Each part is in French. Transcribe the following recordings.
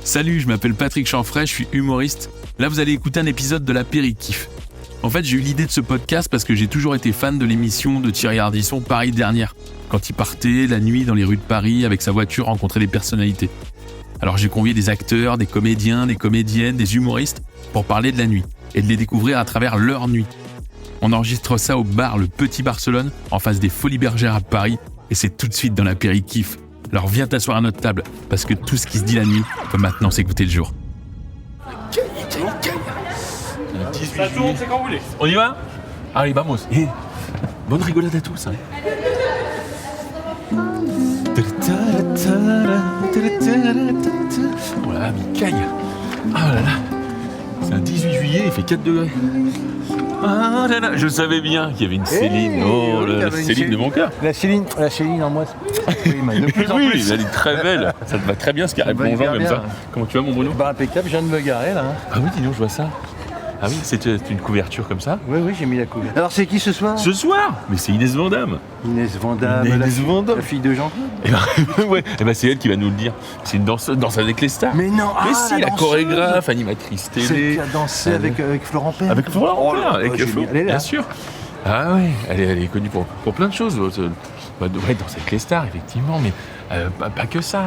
Salut, je m'appelle Patrick Chanfray, je suis humoriste. Là, vous allez écouter un épisode de l'Apéritif. En fait, j'ai eu l'idée de ce podcast parce que j'ai toujours été fan de l'émission de Thierry Ardisson Paris Dernière, quand il partait la nuit dans les rues de Paris avec sa voiture rencontrer des personnalités. Alors j'ai convié des acteurs, des comédiens, des comédiennes, des humoristes pour parler de la nuit et de les découvrir à travers leur nuit. On enregistre ça au bar Le Petit Barcelone, en face des Folies Bergères à Paris, et c'est tout de suite dans l'Apéritif. Alors viens t'asseoir à notre table, parce que tout ce qui se dit la nuit peut maintenant s'écouter le jour. Ça tourne, c'est quand vous voulez. On y va ? Allez, vamos. Et bonne rigolade à tous. Hein. Oh là là, mais il caille. Ah là là. C'est un 18 juillet, il fait 4 degrés. Ah là là, je savais bien qu'il y avait une Céline. Oh là, la Céline de mon cœur. La Céline en moi. Oui, mais de plus en Oui, plus. elle est très belle. Ça te va très bien ce carré va plongeant hyper comme bien. ça. Comment tu vas, mon Bruno ? Bah impeccable, je viens de me garer là. Hein. Ah oui, dis donc, je vois ça. Ah oui, c'est une couverture comme ça. Oui, j'ai mis la couverture. Alors c'est qui ce soir Ce soir ? Mais c'est Inès Vandamme. Inès Vandamme, Inès Vandamme. la fille de Jean-Claude. Eh ben, ouais, eh ben c'est elle qui va nous le dire. C'est une danseuse avec les stars. Mais non, Mais si, la danseuse. chorégraphe, animatrice Celle télé. qui a dansé avec Florent Père. Avec Florent Oh Père, là là, avec génial. Flo, Elle est là. bien sûr. Ah ouais, elle est connue pour plein de choses. Ouais, danser avec les stars, effectivement, mais pas que ça.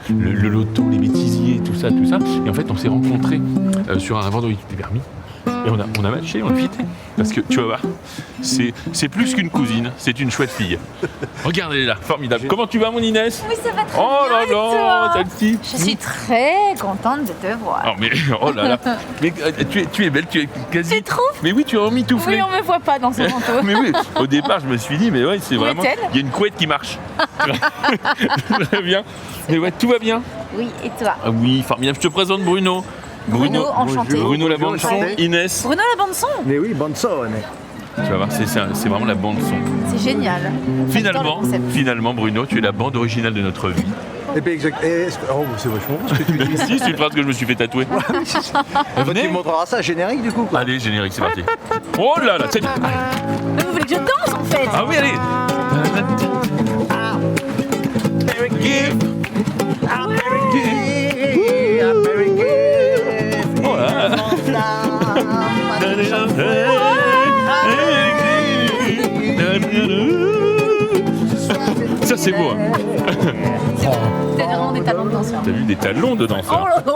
Le loto, les bêtisiers, tout ça. Et en fait, on s'est rencontrés sur un vendredi du permis. Et on a matché, on a fité. Parce que, tu vas voir, c'est plus qu'une cousine, c'est une chouette fille. Regarde, elle est là, formidable. Comment tu vas, mon Inès ? Oui, ça va très Oh bien. là et là, toi celle-ci. Je suis très contente de te voir. Oh, mais, oh là là. Mais tu es belle, tu es quasi... Tu trouves ? Mais oui, tu es emmitouflée. Oui, on me voit pas dans ce manteau. Mais oui, au départ, je me suis dit, mais ouais, c'est Où vraiment... est-elle ? Il y a une couette qui marche. Très bien. Mais ouais, tout va bien. Oui, et toi ? Ah oui, formidable. Je te présente Bruno. Bruno, enchanté. Bruno la bande son, Enchanté. Inès. Bruno la bande son ? Mais oui, bonne sonne. Tu vas voir, c'est vraiment la bande son. C'est génial. J'adore le concept. Finalement, Bruno, tu es la bande originale de notre vie. Et puis exact. Oh, c'est vachement bon ce que tu dis. Si, c'est une phrase que je me suis fait tatouer. Tu me montreras ça générique du coup. Quoi. Allez, générique, c'est parti. Oh là là, c'est... Mais vous voulez que je danse en fait ? Ah oui, allez. Oh là. Ça c'est beau. Hein. T'as vraiment des talents de danseur. T'as vu des talons de danseur. Oh là là.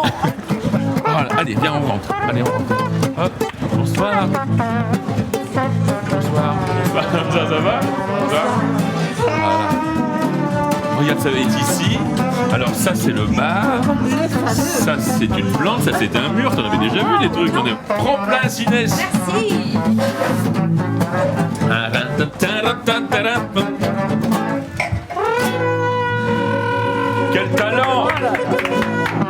Voilà, allez, viens, on rentre. Allez, on rentre. Hop, bonsoir. Bonsoir. Ça va? Voilà. Regarde, ça va être ici. Alors ça, c'est le bar. Ça, c'est une plante. Ça, c'était un mur. T'en avais déjà vu, les trucs. Prends place, Inès. Merci. Quel talent!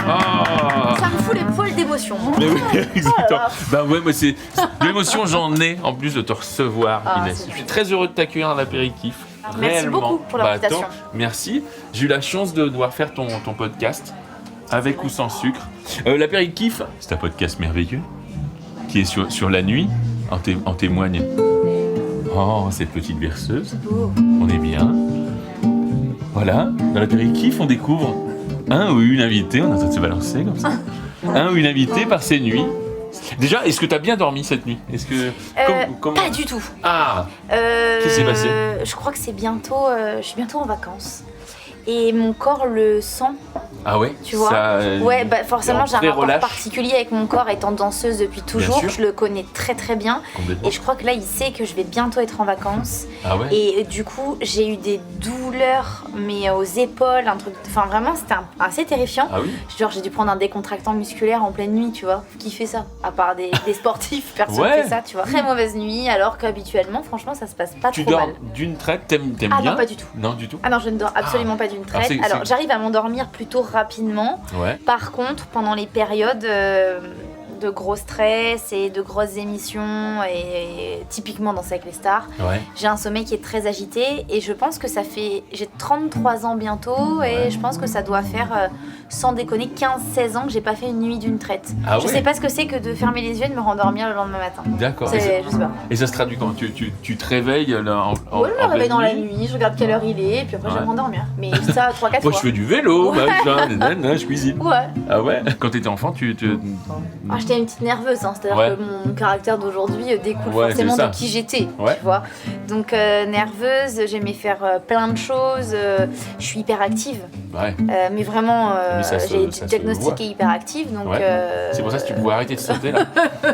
Ah. Ça me fout les poils d'émotion. Mais oui, exactement. Bah ouais, moi c'est de l'émotion, j'en ai en plus de te recevoir, Inès. Je suis très heureux de t'accueillir à l'apéritif. Merci Réellement. beaucoup pour l'invitation. Attends, merci. J'ai eu la chance de devoir faire ton podcast, avec ou sans sucre. L'apéritif, c'est un podcast merveilleux qui est sur la nuit. En témoigne. Oh, cette petite berceuse. On est bien. Voilà, dans l'apéritif, on découvre un ou une invitée, on est en train de se balancer comme ça. Un ou une invitée par ces nuits. Déjà, est-ce que tu as bien dormi cette nuit ? Est-ce que comment... Pas du tout. Ah, Qu'est-ce qui s'est passé ? Je crois que c'est bientôt. Je suis bientôt en vacances. Et mon corps le sent, ah ouais. tu vois. Ça, ouais, bah forcément j'ai un rapport relâche. particulier avec mon corps étant danseuse depuis toujours. sûr. Je le connais très très bien. Complètement. Et je crois que là il sait que je vais bientôt être en vacances. Ah ouais. Et du coup j'ai eu des douleurs mais aux épaules, un truc. Enfin vraiment c'était assez terrifiant. Ah oui. Genre j'ai dû prendre un décontractant musculaire en pleine nuit, tu vois. Qui fait ça ? À part des sportifs, personne Ouais. fait ça, tu vois. Très mauvaise nuit alors qu'habituellement franchement ça se passe pas Tu trop dors mal. d'une traite, t'aimes Ah bien ? non pas du tout. Non, du tout. Ah non, je ne dors absolument pas d'une traite. c'est- Alors, j'arrive à m'endormir plutôt rapidement. Ouais. Par contre, pendant les périodes de gros stress et de grosses émissions et typiquement Danser avec les stars. Ouais. J'ai un sommeil qui est très agité et je pense que j'ai 33 ans bientôt et je pense que ça doit faire, sans déconner, 15-16 ans que j'ai pas fait une nuit d'une traite. Ah je ouais. sais pas ce que c'est que de fermer les yeux et de me rendormir le lendemain matin. D'accord. Je sais pas. Et ça se traduit comment tu te réveilles là, en Ouais, je me réveille dans la nuit. nuit, je regarde quelle heure il est et puis après je vais me rendormir. Mais ça 3-4 fois. Moi je fais du vélo, machin, je cuisine. Ouais. Ah ouais. Quand t'étais enfant, Ah, j'étais une petite nerveuse, hein. C'est-à-dire Ouais. que mon caractère d'aujourd'hui découle Ouais, forcément c'est ça. de qui j'étais, Ouais. tu vois. Donc nerveuse, j'aimais faire plein de choses, je suis hyperactive, Ouais. mais vraiment Mais ça se- j'ai ça se été diagnostiquée hyperactive, donc Ouais. C'est pour ça que tu pouvais arrêter de sauter là.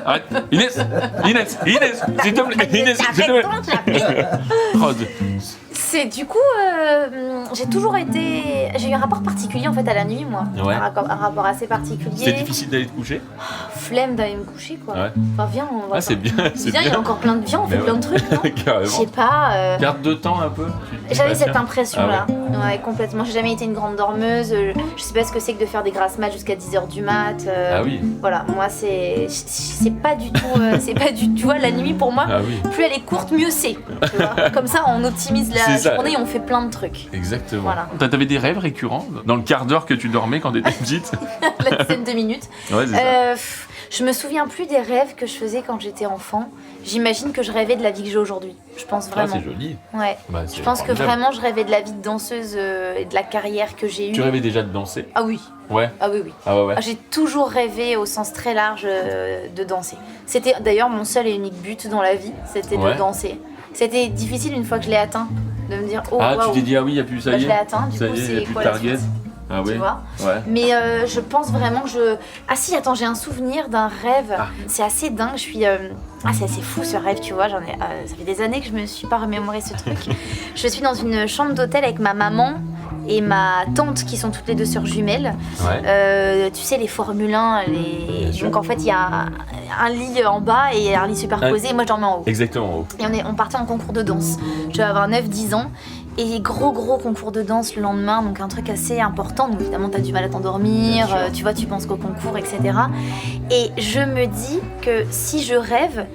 Arrête. Inès, s'il te plaît, Inès, s'il te plaît. Rod. C'est du coup, j'ai eu un rapport particulier en fait à la nuit, moi. Ouais. Un rapport assez particulier. C'est difficile d'aller te coucher. Flemme d'aller me coucher, quoi. Ouais. Enfin, viens, on va. Ah c'est bien, c'est Viens, il y a bien. encore plein de. Viens, on fait Mais plein ouais. de trucs, non? Je Carrément. sais pas. Garde de temps un peu. J'avais cette Tiens. impression-là. Ah Ouais, complètement. J'ai jamais été une grande dormeuse. Je sais pas ce que c'est que de faire des grasses mat jusqu'à 10h du mat. Ah oui. Voilà, moi c'est pas du tout. C'est pas du. Tu vois, la nuit pour moi, Ah oui. plus elle est courte, mieux c'est. Tu vois. Comme ça, on optimise la C'est ça. journée et on fait plein de trucs. Exactement. Voilà. T'avais des rêves récurrents dans le quart d'heure que tu dormais quand t'étais petite? La dizaine de minutes. Ouais, c'est ça. Je me souviens plus des rêves que je faisais quand j'étais enfant. J'imagine que je rêvais de la vie que j'ai aujourd'hui. Je pense Ah, vraiment. c'est joli. Ouais. Bah, Je c'est pense que formidable. vraiment je rêvais de la vie de danseuse et de la carrière que j'ai eue. Tu rêvais déjà de danser? Ah oui. Ouais. Ah oui, oui. Ah ouais, ouais. J'ai toujours rêvé au sens très large de danser. C'était d'ailleurs mon seul et unique but dans la vie, c'était Ouais. de danser. C'était difficile une fois que je l'ai atteint, de me dire oh Ah, waouh. tu t'es dit, ah oui, il n'y a plus, ça Bah, y est. je l'ai atteint, du ça coup, y est, c'est il n'y a plus quoi de la target. suite? Ah oui. Tu vois. Ouais. Mais je pense vraiment que je... Ah si, attends, j'ai un souvenir d'un rêve. Ah. C'est assez dingue, je suis... c'est assez fou ce rêve, tu vois. Ça fait des années que je me suis pas remémoré ce truc. Je suis dans une chambre d'hôtel avec ma maman et ma tante qui sont toutes les deux sœurs jumelles. Ouais. Tu sais, les Formule 1, Bien sûr. donc en fait, il y a un lit en bas et un lit superposé. Et moi, je dormais en haut. Exactement. Et on partait en concours de danse. Je devais avoir 9-10 ans. Et gros concours de danse le lendemain, donc un truc assez important. Donc évidemment, t'as du mal à t'endormir, Bien sûr. tu vois, tu penses qu'au concours, etc. Et je me dis que si je rêve,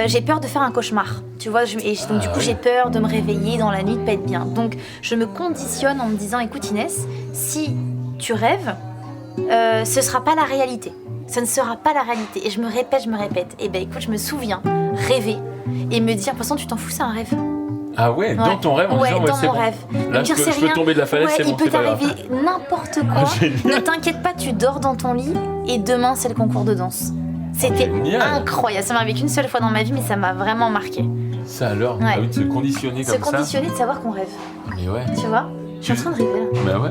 j'ai peur de faire un cauchemar. Tu vois, donc du coup, j'ai peur de me réveiller dans la nuit, de pas être bien. Donc je me conditionne en me disant, écoute Inès, si tu rêves, ce sera pas la réalité. Ça ne sera pas la réalité. Et je me répète. Et ben écoute, je me souviens rêver et me dire, de toute façon, tu t'en fous, c'est un rêve. Ah ouais, dans ton rêve, en Ouais, disant, dans c'est mon bon. rêve. Là, Me dire, je c'est peux rien. tomber de la falaise, Ouais, c'est bon, il peut c'est pas grave. t'arriver n'importe quoi. Génial. Ne t'inquiète pas, tu dors dans ton lit et demain c'est le concours de danse. C'était Génial. incroyable. Ça m'est arrivé qu'une seule fois dans ma vie, mais ça m'a vraiment marqué. Ça alors, Ouais. ah oui, de se conditionner Se comme conditionner de savoir qu'on rêve. ça. Mais ouais. Tu vois? Je suis en train de rêver là. Bah ouais.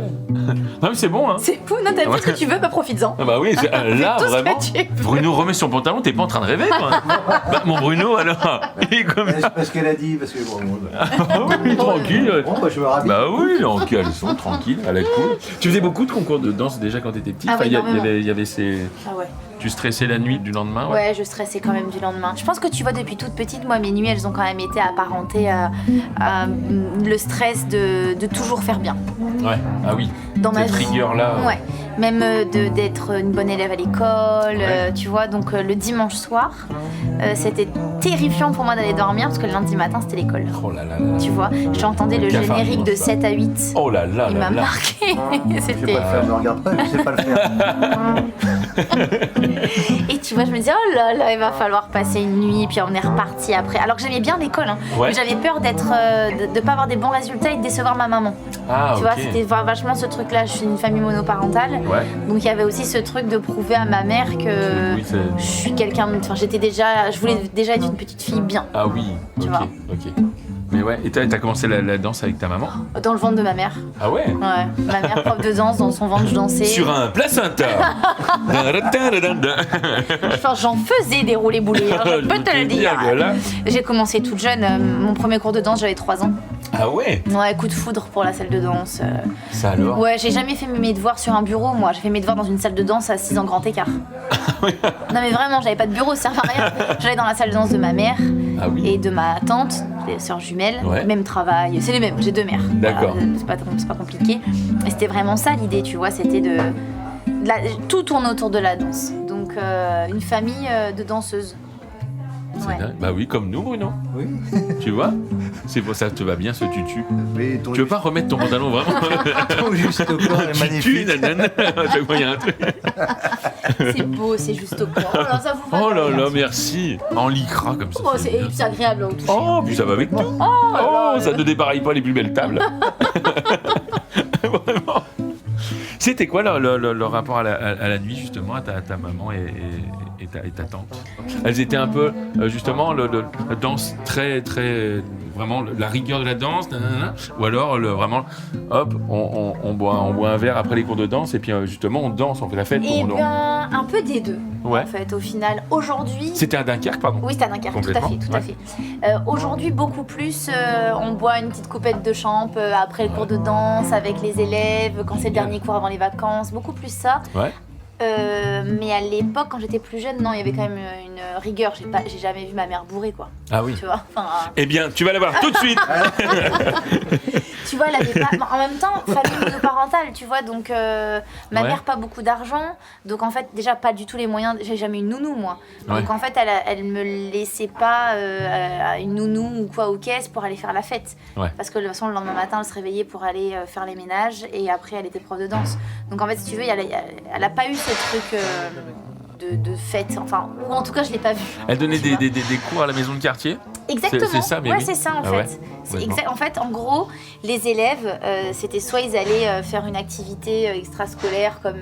Non mais c'est bon hein. C'est fou, non, t'as fait ce que tu veux, bah profites-en. Ah bah oui, là tout ce que vraiment. tu veux. Bruno remet son pantalon, t'es pas en train de rêver toi. Bah, mon Bruno alors, il est comme ça. Parce qu'elle a dit, parce que bon, Ah oui, tranquille. bon, bah, je me ravis. Bah oui, en caleçon, tranquille, à la cool. Tu faisais beaucoup de concours de danse déjà quand t'étais petit. Ah oui, énormément. il y avait ces. Ah ouais. Tu stressais la nuit du lendemain. Ouais, je stressais quand même du lendemain. Je pense que tu vois, depuis toute petite, moi, mes nuits, elles ont quand même été apparentées à le stress de toujours faire bien. Ouais. Ah oui. Dans ma Cette vie. rigueur-là. Ouais, même d'être une bonne élève à l'école, Ouais. tu vois. Donc le dimanche soir, c'était terrifiant pour moi d'aller dormir parce que le lundi matin, c'était l'école. Oh là là là. Tu vois, j'entendais le Cafard générique de dimanche 7 à 8. Oh là là Il là m'a là. marqué. Je sais C'était... pas le faire, ne regarde pas, je sais pas le faire. Et tu vois, je me disais, oh là là, il va falloir passer une nuit, puis on est reparti après. Alors que j'aimais bien l'école, hein, Ouais. mais j'avais peur de pas avoir des bons résultats et de décevoir ma maman. Ah Tu ok. vois, c'était vachement ce truc-là. Je suis une famille monoparentale. Ouais. Donc il y avait aussi ce truc de prouver à ma mère que Oui, c'est- je suis quelqu'un de... Enfin, je voulais déjà être une petite fille bien. Ah oui. Tu Ok. vois. Ok. Mais ouais. Et t'as commencé la danse avec ta maman? Dans le ventre de ma mère. Ah ouais. Ouais. Ma mère, prof de danse, dans son ventre, je dansais. Sur un placenta. Enfin, j'en faisais des roulés boulés, hein, je peux te le dire. Voilà. J'ai commencé toute jeune. Mon premier cours de danse, j'avais 3 ans. Ah ouais. Ouais, coup de foudre pour la salle de danse. Ça alors. Ouais, j'ai jamais fait mes devoirs sur un bureau, moi. J'ai fait mes devoirs dans une salle de danse assise en grand écart. Non mais vraiment, j'avais pas de bureau, ça servait à rien. J'allais dans la salle de danse de ma mère Ah oui. et de ma tante, les sœurs jumelles, Ouais. même travail, c'est les mêmes, j'ai 2 mères. D'accord. Voilà, c'est pas compliqué. Et c'était vraiment ça l'idée, tu vois, c'était tout tourne autour de la danse. Donc donc une famille de danseuses. C'est Ouais. dingue. Bah oui, comme nous, Bruno. Oui. Tu vois? C'est pour ça que te va bien ce tutu. Mais ton Tu veux pas remettre ton pantalon vraiment? ton juste au corps est Tutu, magnifique. nanana. À chaque fois, il y a un truc. C'est beau, c'est juste au corps. Oh là, ça vous va. Oh là là, merci. En lycra comme ça. Oh, c'est bien. c'est agréable au toucher. Oh, puis ça va avec tout. Oh, ça ne dépareille pas les plus belles tables. Vraiment. C'était quoi le rapport à la nuit, justement, à ta maman et ta tante? Elles étaient un peu, justement, la danse très, très... Vraiment, la rigueur de la danse, nanana, ou alors, vraiment, hop, on boit un verre après les cours de danse, et puis, justement, on danse, on fait la fête. Eh bien, un peu des deux, Ouais. en fait, au final. Aujourd'hui... C'était à Dunkerque, pardon? Oui, c'était à Dunkerque, tout à Complètement, fait, tout à fait. Aujourd'hui, beaucoup plus, on boit une petite coupette de champ après le cours de danse, avec les élèves, quand c'est le dernier cours avant les vacances, beaucoup plus ça. Ouais. Mais à l'époque, quand j'étais plus jeune, non, il y avait quand même une rigueur. J'ai jamais vu ma mère bourrée, quoi. Ah oui. Tu vois, enfin, Eh bien, tu vas la voir tout de suite. tu vois, elle avait pas. En même temps, famille monoparentale, tu vois, donc ma Ouais. mère pas beaucoup d'argent, donc en fait déjà pas du tout les moyens. J'ai jamais eu une nounou moi, donc Ouais. en fait elle me laissait pas une nounou ou quoi aux caisses pour aller faire la fête, Ouais. parce que de toute façon le lendemain matin elle se réveillait pour aller faire les ménages et après elle était prof de danse. Donc en fait si tu veux, elle a pas eu ce truc de fête, enfin ou en tout cas je l'ai pas vu. Elle donnait Tu vois. des cours à la maison de quartier? Exactement. C'est ça, mais ouais, oui. c'est ça en Ah fait. ouais, C'est complètement. En fait, en gros, les élèves, c'était soit ils allaient faire une activité extrascolaire comme,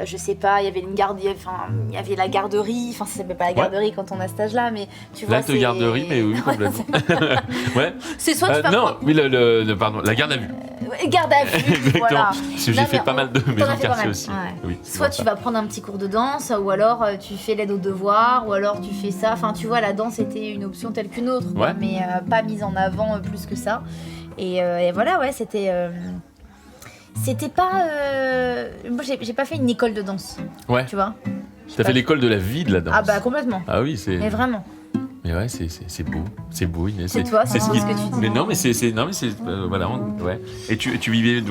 je sais pas, il y avait il y avait la garderie. Enfin, ça s'appelle pas la garderie quand on a cet âge-là, mais tu vois, L'acte de garderie, mais oui, complètement. Ouais. C'est soit tu vas Non, oui, pardon, la garde à vue. garde à vue, Exactement. voilà. Parce que j'ai Non, fait mais pas mal de t'en as maisons de fait pas quartier mal, aussi. ouais. Oui, c'est Soit pour tu ça. vas prendre un petit cours de danse, ou alors tu fais l'aide aux devoirs, ou alors tu fais ça. Enfin, tu vois, la danse était une option telle qu'une autre, quoi, Ouais. mais pas mise en avant plus que ça. Et voilà, ouais, c'était pas. Moi, j'ai pas fait une école de danse, Ouais. tu vois. T'as fait l'école de la vie de la danse. Ah bah complètement. Ah oui, c'est. Mais vraiment. Mais ouais, c'est beau, Inès. C'est toi, c'est ce vraiment ce que tu dis. Mais non, mais c'est voilà, ouais. Et tu vivais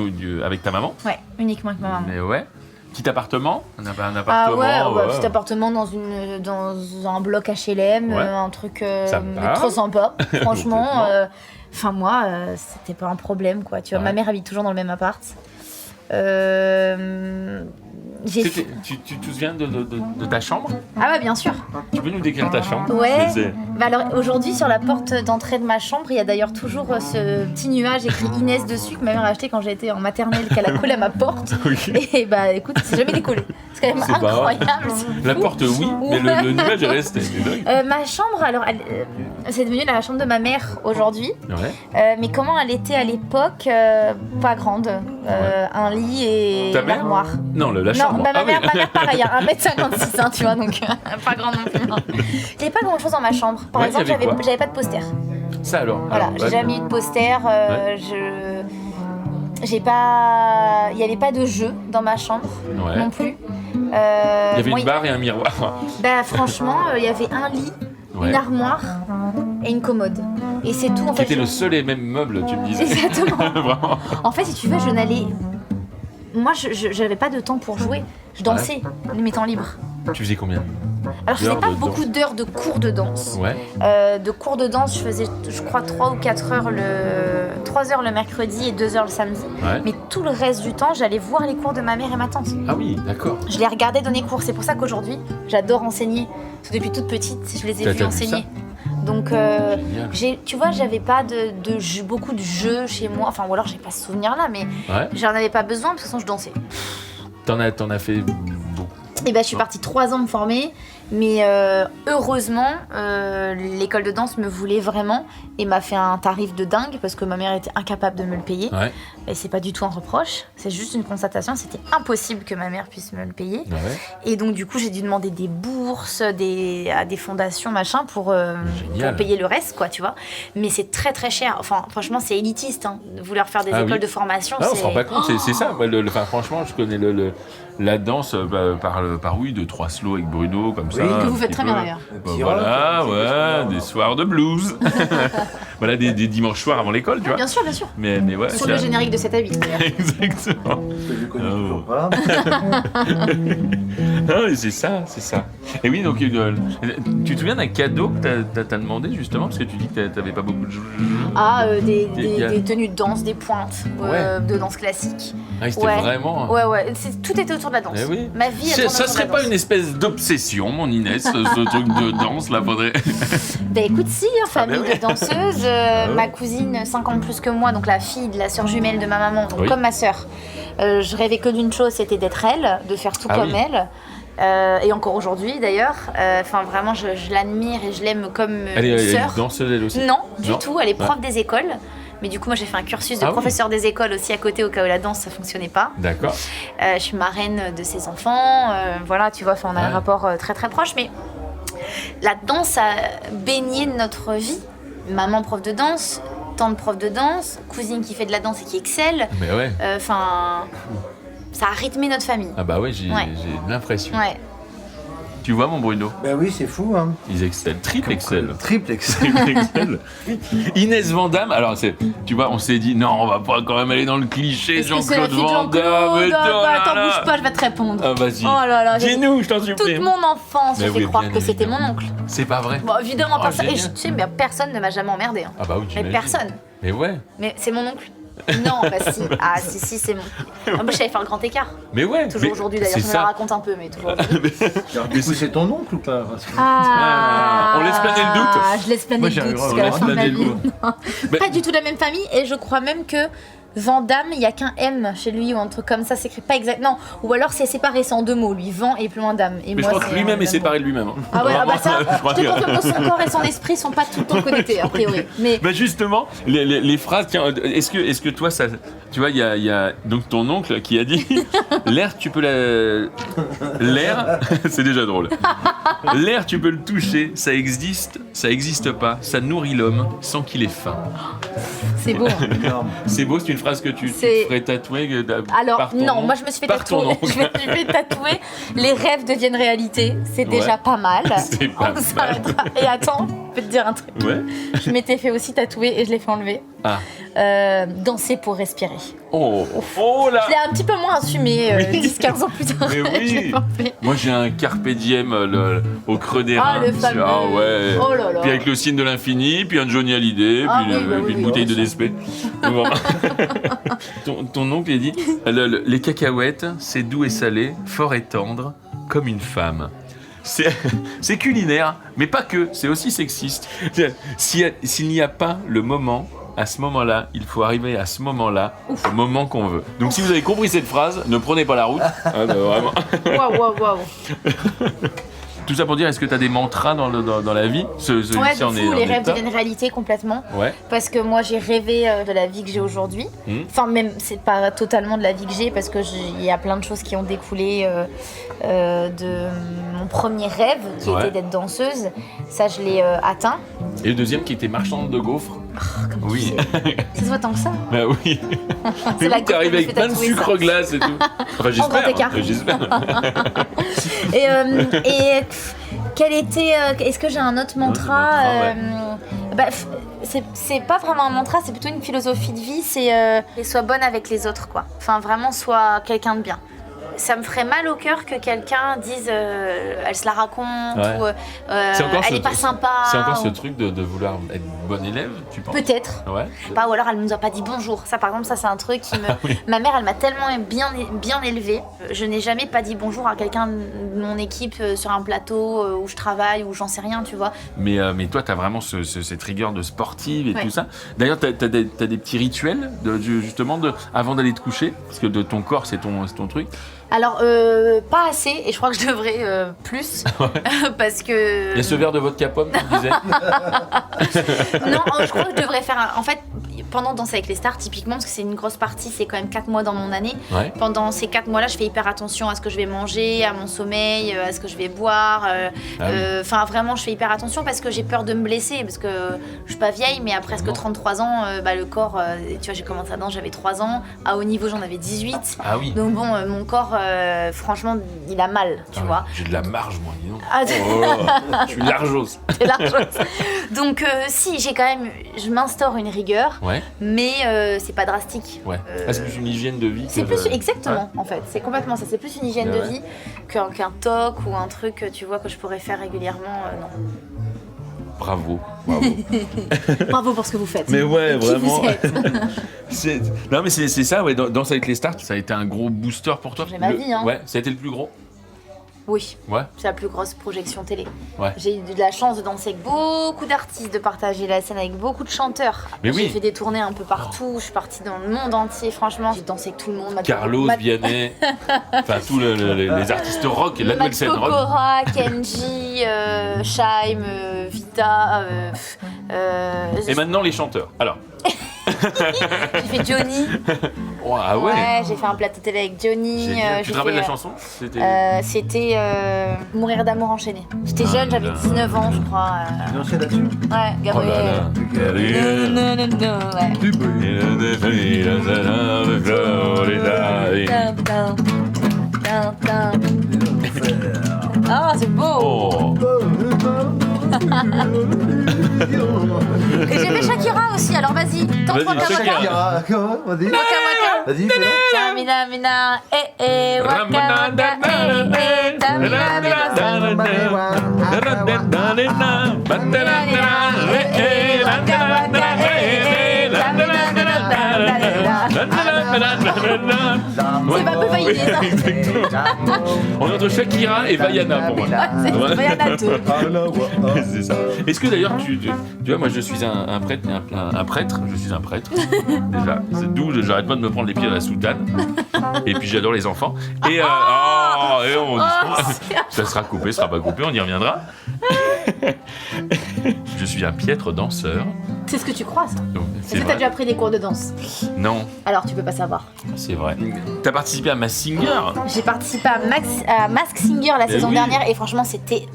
avec ta maman? Ouais, uniquement avec ma maman. Mais ouais. Petit appartement? Un Ah appartement. ouais, petit appartement dans un bloc HLM, Ouais. un truc Sympa. trop sympa. Franchement, Complètement. enfin moi, c'était pas un problème quoi. Tu vois, Ouais. ma mère habite toujours dans le même appart. J'ai fait... Tu te souviens de ta chambre? Ah ouais, bien sûr. Tu peux nous décrire ta chambre? Ouais. C'est- Bah alors aujourd'hui sur la porte d'entrée de ma chambre, il y a d'ailleurs toujours ce petit nuage écrit Inès dessus que ma mère a acheté quand j'étais en maternelle, qu'elle a collé à ma porte. Oui. Et bah écoute, c'est jamais décollé. C'est quand même C'est pas incroyable. c'est La fou. porte, oui, mais Ouais. le nuage est resté. C'est dingue. Ma chambre, alors, c'est devenu la chambre de ma mère aujourd'hui. Ouais. Mais comment elle était à l'époque pas grande. Un lit et Ta une mère armoire. Non, la Non, chambre. bah, Ah oui. ma mère pareil, hein, 1m56, hein, tu vois, donc pas grande non plus. Hein. J'avais pas grand chose dans ma chambre. Par Ouais, exemple, y avait quoi j'avais pas de poster. Ça alors. Voilà, alors, j'ai ouais. jamais eu de poster. J'ai pas. Il y avait pas de jeu dans ma chambre Ouais. non plus. Il y avait moi, une barre et un miroir. Bah franchement, il y avait un lit, Ouais. une armoire et une commode. Et c'est tout en Qui fait. était le seul et même meuble, tu me disais. Exactement. Vraiment. En fait, si tu veux, je n'allais. Moi, je j'avais pas de temps pour jouer. Je dansais mes temps libres. Tu faisais combien? Alors, je faisais D'heures pas de beaucoup danse. d'heures de cours de danse. Ouais. De cours de danse, je faisais, je crois, 3 ou 4 heures 3 heures le mercredi et 2 heures le samedi. Ouais. Mais tout le reste du temps, j'allais voir les cours de ma mère et ma tante. Ah oui, d'accord. Je les regardais donner cours. C'est pour ça qu'aujourd'hui, j'adore enseigner. Parce que depuis toute petite, je les ai T'as vus vu enseigner. Donc, Génial. tu vois, j'avais pas de jeux, beaucoup de jeux chez moi. Enfin, ou alors j'ai pas ce souvenir-là, mais Ouais. j'en avais pas besoin parce que sinon je dansais. T'en as fait beaucoup. Et ben, je suis partie 3 ans me former, mais heureusement, l'école de danse me voulait vraiment et m'a fait un tarif de dingue parce que ma mère était incapable de me le payer. Ouais. Et c'est pas du tout un reproche, c'est juste une constatation. C'était impossible que ma mère puisse me le payer. Ouais. Et donc, du coup, j'ai dû demander des bourses à des fondations, machin, pour Génial. payer le reste, quoi, tu vois. Mais c'est très, très cher. Enfin, franchement, c'est élitiste, hein, de vouloir faire des Ah écoles oui. de formation. Ah, on c'est... se rend pas compte, c'est ça. Moi, enfin, franchement, je connais la danse par 2-3 slows avec Bruno, comme ça. Oui, Que un vous faites petit très peu. bien d'ailleurs. petit Voilà, rock, un petit des soirs de blues. Voilà, des dimanches soirs avant l'école, tu vois. Bien sûr, bien sûr. Mais ouais, Sur le générique de 7 à 8 d'ailleurs. Exactement. Que je connais Oh. toujours pas. Ah, et c'est ça. Et oui, donc, tu te souviens d'un cadeau que t'as demandé, justement, parce que tu dis que t'avais pas beaucoup de jeux. Des tenues de danse, des pointes de danse classique. Ah, c'était Ouais. vraiment... Ouais, tout était autour de la danse. Eh oui. Ma vie, elle tourne Ça autour de serait la pas danse. une espèce d'obsession, mon Inès, ce truc de danse, là, faudrait... Bah écoute, si, famille ouais. de danseuses, ma cousine 5 ans de plus que moi, donc la fille de la sœur jumelle de ma maman, donc Oui. comme ma sœur, je rêvais que d'une chose, c'était d'être elle, de faire tout Ah comme oui. elle. Et encore aujourd'hui d'ailleurs, enfin vraiment je l'admire et je l'aime comme Elle une est sœur. danseuse, elle aussi? Non, du Non. tout, elle est prof des écoles. Mais du coup, moi j'ai fait un cursus de Ah oui. professeur des écoles aussi à côté au cas où la danse ça fonctionnait pas. D'accord. Je suis marraine de ses enfants, voilà, tu vois, enfin, on a un Ouais. rapport très très proche, mais la danse a baigné notre vie. Maman prof de danse, tante prof de danse, cousine qui fait de la danse et qui excelle, Mais ouais. enfin, ça a rythmé notre famille. Ah bah ouais, j'ai Ouais. l'impression. Ouais. Tu vois, mon Bruno? Ben oui, c'est fou, hein. Ils excellent. Triple excel. Triple excel. Triple excel. Inès Vandamme, alors tu vois, on s'est dit, non, on va pas quand même aller dans le cliché Est-ce que c'est la Jean-Claude fille de Van Damme. Jean-Claude? et tout, Bah, là, attends, là. bouge pas, je vais te répondre. Ah, vas-y. Oh là là, Dis-nous, je t'en supplie. toute mon enfance, Mais j'ai fait oui, croire bien que c'était mon évidemment. oncle. C'est pas vrai. Bon, évidemment, Oh, personne, et génial. tu sais, mais personne ne m'a jamais emmerdé. Hein. Ah bah oui, Mais j'imagine. personne. Mais ouais. Mais c'est mon oncle. Non, bah si. Ah si, c'est mon. En plus, j'avais fait un grand écart. Mais ouais. Toujours mais aujourd'hui d'ailleurs, c'est je me la ça. raconte un peu, mais toujours aujourd'hui. Alors, du coup, c'est ton oncle ou pas? Parce que- Ah, on laisse planer le doute. Ah, je laisse planer Moi, le j'y doute arriverai, jusqu'à on la laisse fin de ma planer le vie. doute. Non. Mais- Pas du tout de la même famille, et je crois même que Vandamme, il n'y a qu'un M chez lui ou un truc comme ça, c'est écrit pas exactement. Ou alors c'est séparé, c'est en 2 mots, lui, Van et plus loin Dame. Et Mais je moi, crois que c'est lui-même un est Dame. séparé de lui-même. hein. Ah ouais, ah bah ça, Je crois je te que- confirme que son corps et son esprit sont pas tout le temps connectés, a priori. Mais Bah justement, les phrases, tiens, est-ce que toi, ça, tu vois, il y a donc ton oncle qui a dit l'air, tu peux l'air, c'est déjà drôle. L'air, tu peux le toucher, ça existe pas, ça nourrit l'homme sans qu'il ait faim. c'est beau. Énorme. C'est beau, c'est une phrase que tu C'est- ferais tatouer. Alors, par ton non, oncle. moi je me suis fait Par ton tatouer. oncle. Je me suis fait tatouer. Les rêves deviennent réalité. C'est déjà Ouais. pas mal. C'est pas On s'arrêtera. Et attends, je peux te dire un truc. Ouais. Je m'étais fait aussi tatouer et je l'ai fait enlever. Ah. Danser pour respirer. Oh là. Je l'ai un petit peu moins assumé Oui. 10-15 ans plus tard. Mais oui. Je l'ai pas fait. Moi j'ai un carpe diem au creux des Ah, reins. le fameux. Ah ouais. Oh là là. Puis avec le signe de l'infini, puis un Johnny Hallyday, Ah puis, oui, bah puis oui, une oui, bouteille oui. de DSP. Bon. ton oncle a dit les cacahuètes, c'est doux et salé, fort et tendre, comme une femme. C'est culinaire, mais pas que, c'est aussi sexiste. S'il n'y a pas le moment, à ce moment-là, il faut arriver à ce moment-là, au moment qu'on veut. Donc si vous avez compris cette phrase, ne prenez pas la route. Ah, bah, vraiment. Waouh. Tout ça pour dire, est-ce que tu as des mantras dans la vie Celui-ci Ouais, de en est fou, en les rêves état. deviennent réalité complètement. Ouais. Parce que moi, j'ai rêvé de la vie que j'ai aujourd'hui. Enfin, même, c'est pas totalement de la vie que j'ai, parce que il y a plein de choses qui ont découlé de mon premier rêve, qui Ouais. était d'être danseuse. Ça, je l'ai atteint. Et le deuxième qui était marchande de gaufres. Comme Oui. Ça se voit tant que ça. Bah oui. Mais la oui, t'es gaufre arrivé qui me avec fait plein de tatouer sucre ça. glace et tout. Enfin, grand écart. J'espère. Et quel était. Est-ce que j'ai un autre mantra mantra, c'est pas vraiment un mantra, c'est plutôt une philosophie de vie. C'est sois bonne avec les autres, quoi. Enfin, vraiment, sois quelqu'un de bien. Ça me ferait mal au cœur que quelqu'un dise elle se la raconte Ouais. ou C'est encore elle ce- est pas sympa. C'est encore ce ou- truc de vouloir être bon élève, tu penses Peut-être. Ouais. Pas, ou alors elle ne nous a pas dit bonjour. Ça, par exemple, ça c'est un truc qui me. oui. Ma mère, elle m'a tellement bien élevée. Je n'ai jamais pas dit bonjour à quelqu'un de mon équipe sur un plateau où je travaille ou j'en sais rien, tu vois. Mais toi, t'as vraiment cette rigueur de sportive et Ouais. tout ça. D'ailleurs, t'as des petits rituels justement avant d'aller te coucher, parce que de ton corps, c'est ton truc. Alors, pas assez, et je crois que je devrais plus, parce que... Il y a ce verre de vodka pomme, tu disais. Non, je crois que je devrais faire... En fait, pendant Danser avec les stars, typiquement, parce que c'est une grosse partie, c'est quand même 4 mois dans mon année. Ouais. Pendant ces 4 mois-là, je fais hyper attention à ce que je vais manger, à mon sommeil, à ce que je vais boire. Enfin, vraiment, je fais hyper attention parce que j'ai peur de me blesser. Parce que je suis pas vieille, mais à presque 33 ans, le corps, tu vois, j'ai commencé à danser, j'avais 3 ans. À haut niveau, j'en avais 18. Ah oui. Donc bon, mon corps, franchement, il a mal, tu vois. J'ai de la marge, moi, dis donc. Ah, Je suis largos. c'est la chose. Donc si, j'ai quand même, je m'instaure une rigueur, Ouais. mais c'est pas drastique. Ouais. C'est plus une hygiène de vie. C'est que- plus, exactement, en fait, c'est complètement ça. C'est plus une hygiène Ouais. de vie qu'un toc ou un truc, tu vois, que je pourrais faire régulièrement. Non. Bravo. Bravo pour ce que vous faites. Mais ouais, Et qui vraiment. vous êtes. Non, mais c'est ça, ouais. Danse avec les stars, ça a été un gros booster pour toi. J'ai ma vie, hein. Ouais, ça a été le plus gros. Oui, Ouais. c'est la plus grosse projection télé. Ouais. J'ai eu de la chance de danser avec beaucoup d'artistes, de partager la scène avec beaucoup de chanteurs. Mais J'ai oui. fait des tournées un peu partout, je suis partie dans le monde entier, franchement. J'ai dansé avec tout le monde. Carlos, Vianney, enfin tous les artistes rock, la nouvelle scène rock. Pokora, Kenji, Shaim, Vita. Et maintenant les chanteurs. Alors. J'ai fait Johnny. Oh, ah ouais. J'ai fait un plateau télé avec Johnny. Génial. Tu j'ai te rappelles fait, la chanson? C'était. C'était Mourir d'amour enchaîné. J'étais jeune, j'avais 19 ans, je crois. Dansez là-dessus. Ouais, Oh Gabriel. là là. Non, non, non, ouais. Ah, c'est beau. Oh. Et j'ai fait Shakira aussi, alors vas-y, tente Vas-y, Waka Shakira. Waka. Comment? Vas-y. Waka Waka. Vas-y, fais-le. Tamina mina, waka waka, tamina mina, C'est pas peu validé, ça. Exactement. On est entre Shakira et Vaiana pour moi. C'est Vaiana 2. C'est ça. Est-ce que d'ailleurs, tu vois, moi je suis un prêtre, je suis un prêtre, déjà. C'est d'où j'arrête pas de me prendre les pieds dans la soutane. Et puis j'adore les enfants. Et, ça sera coupé, ça sera pas coupé, on y reviendra. Je suis un piètre danseur. C'est ce que tu crois, ça. Donc, Est-ce c'est que t'as vrai. déjà pris des cours de danse? Non, Alors tu peux pas savoir. c'est vrai. T'as participé à Mask Singer. J'ai participé à Mask Singer la saison oui. dernière et franchement c'était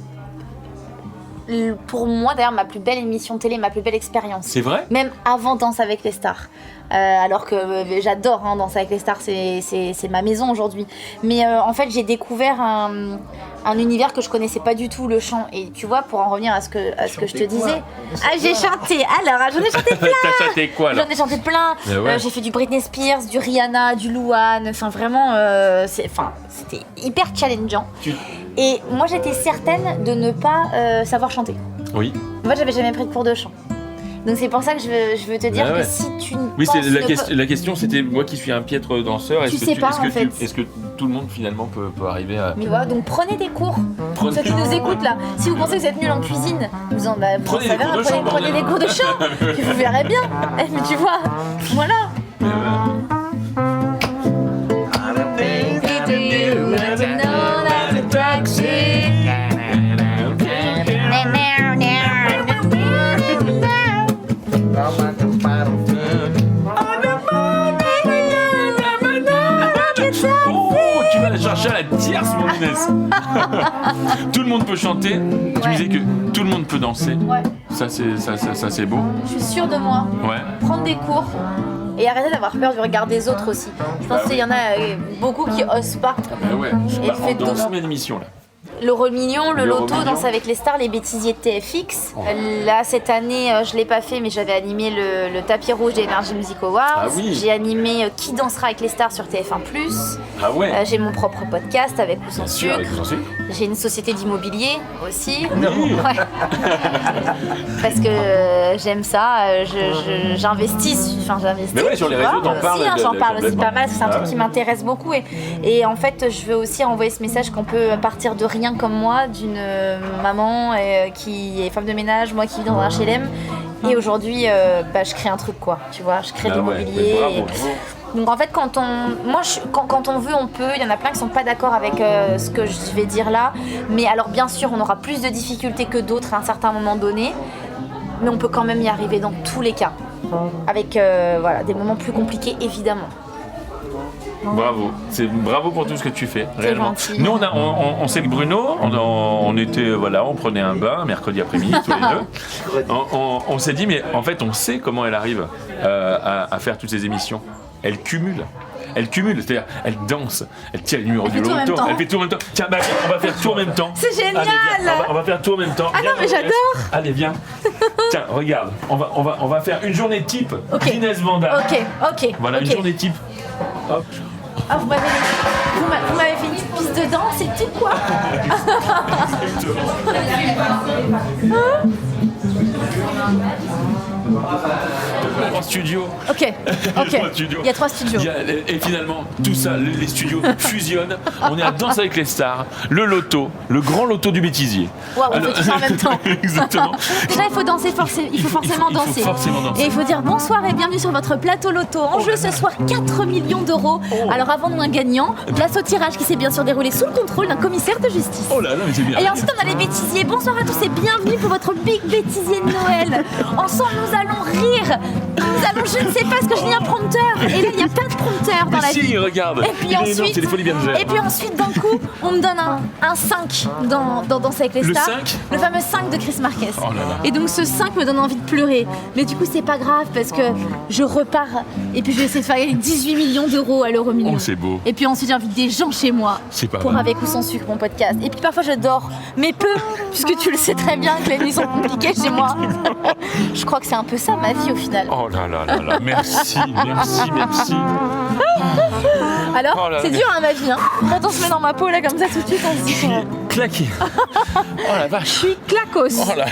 pour moi d'ailleurs ma plus belle émission télé, ma plus belle expérience. C'est vrai? Même avant Danse avec les stars. Alors que j'adore Danse avec les stars, c'est ma maison aujourd'hui. Mais en fait j'ai découvert un univers que je connaissais pas du tout, le chant. Et tu vois, pour en revenir à ce que je te disais, j'ai chanté. Alors j'en ai chanté plein. T'as chanté quoi là? J'en ai chanté plein. Mais ouais. J'ai fait du Britney Spears, du Rihanna, du Louane. Enfin vraiment, c'était hyper challengeant. Et moi j'étais certaine de ne pas savoir chanter. Oui. En fait, j'avais jamais pris de cours de chant. Donc c'est pour ça que je veux te dire Ouais, ouais. que si tu Oui, penses la question c'était moi qui suis un piètre danseur. Tu sais pas, en fait. Est-ce que tout le monde finalement peut arriver à. Tu vois, donc prenez des cours. Prenez- Ceux qui nous écoutent là, si vous pensez que vous êtes nul en cuisine, vous en Prenez des cours de chant, prenez des bordel. cours de chant, puis vous verrez bien. Mais tu vois, voilà. Oh, tu vas la chercher à la tierce, mon Inès. Tout le monde peut chanter. Tu me disais que tout le monde peut danser. Ouais, Ça c'est beau. je suis sûre de moi. Ouais. Prendre des cours. Et arrêtez d'avoir peur du regard des autres aussi. Je pense qu'il y en a beaucoup qui osent pas. Bah ouais. Je Et pars faites dans donc. combien d'émissions là? L'Euro Million, le L'Euro Loto, Million. Danse avec les stars, les bêtisiers de TFX. Oh. Là, cette année, je l'ai pas fait, mais j'avais animé le tapis rouge des Energy Music Awards. Ah oui. J'ai animé Qui dansera avec les stars sur TF1+. Ah ouais. J'ai mon propre podcast avec ou sans Bien sûr, avec sucre. vous en sucre. J'ai une société d'immobilier aussi. Oui. Ouais. Parce que j'aime ça, j'investis. Enfin, j'investis. Mais ouais, sur les tu vois. réseaux, t'en parles, Si, j'en parle aussi complètement. pas mal, c'est un Ah truc ouais. qui m'intéresse beaucoup. Et en fait, je veux aussi envoyer ce message qu'on peut partir de rien comme moi, d'une maman qui est femme de ménage, moi qui vis dans un HLM. Et aujourd'hui, je crée un truc, quoi. Tu vois, je crée de Ah ouais, l'immobilier. mais bravo. Donc en fait, quand on veut, on peut. Il y en a plein qui sont pas d'accord avec ce que je vais dire là. Mais alors bien sûr, on aura plus de difficultés que d'autres à un certain moment donné. Mais on peut quand même y arriver dans tous les cas. avec voilà, des moments plus compliqués évidemment. Bravo, bravo pour tout ce que tu fais, réellement. Gentil. Nous, on sait que Bruno, on était, voilà, on prenait un bain mercredi après-midi tous les deux. On s'est dit, mais en fait, on sait comment elle arrive à faire toutes ces émissions. Elle cumule, c'est-à-dire elle danse, elle tire les numéros du loto, elle fait tout en même temps. Tiens, bah, on va faire tout en même temps. C'est génial. Allez, viens, on va faire tout en même temps. Ah non, mais j'adore. Allez, viens. Tiens, regarde, on va faire une journée type Inès Vanda. Ok. Voilà, une journée type. Hop. Ah, vous m'avez fait une petite piste de danse et tout quoi. En studio. Ok. Il y a 3 studios. Et finalement, tout ça, les studios fusionnent. On est à Danse avec les stars, le loto, le grand loto du bêtisier. Waouh, on fait tout ça en même temps. Exactement. Déjà, il faut danser, il faut forcément danser. Et il faut dire bonsoir et bienvenue sur votre plateau loto. En jeu ce soir 4 millions d'euros. Alors avant nous un gagnant, place au tirage qui s'est bien sûr déroulé sous le contrôle d'un commissaire de justice. Oh là là, mais c'est bien. Et ensuite on a les bêtisiers. Bonsoir à tous et bienvenue pour votre big bêtisier de Noël. Ensemble nous allons rire. Je ne sais pas, parce que je lis un prompteur. Et là il n'y a pas de prompteur dans la vie. Si, regarde. Et puis ensuite, c'est les folies Bergère. Et puis ensuite d'un coup, on me donne un 5 dans Danse avec les stars. Le 5 ? Le fameux 5 de Chris Marquez. Oh là là. Et donc ce 5 me donne envie de pleurer. Mais du coup c'est pas grave parce que je repars et puis je vais essayer de faire gagner 18 millions d'euros à l'euro million. Oh, c'est beau. Et puis ensuite j'invite des gens chez moi C'est pas pour mal. Avec ou sans sucre mon podcast. Et puis parfois je dors, mais peu, puisque tu le sais très bien que les nuits sont compliquées chez moi. Je crois que c'est un peu ça ma vie au final. Oh là là là là, merci. Alors, Oh là là. c'est dur hein, ma vie. Hein. Quand on se met dans ma peau là comme ça tout de suite, on se dit que Claqué. Oh la je vache. suis clacos. Oh là.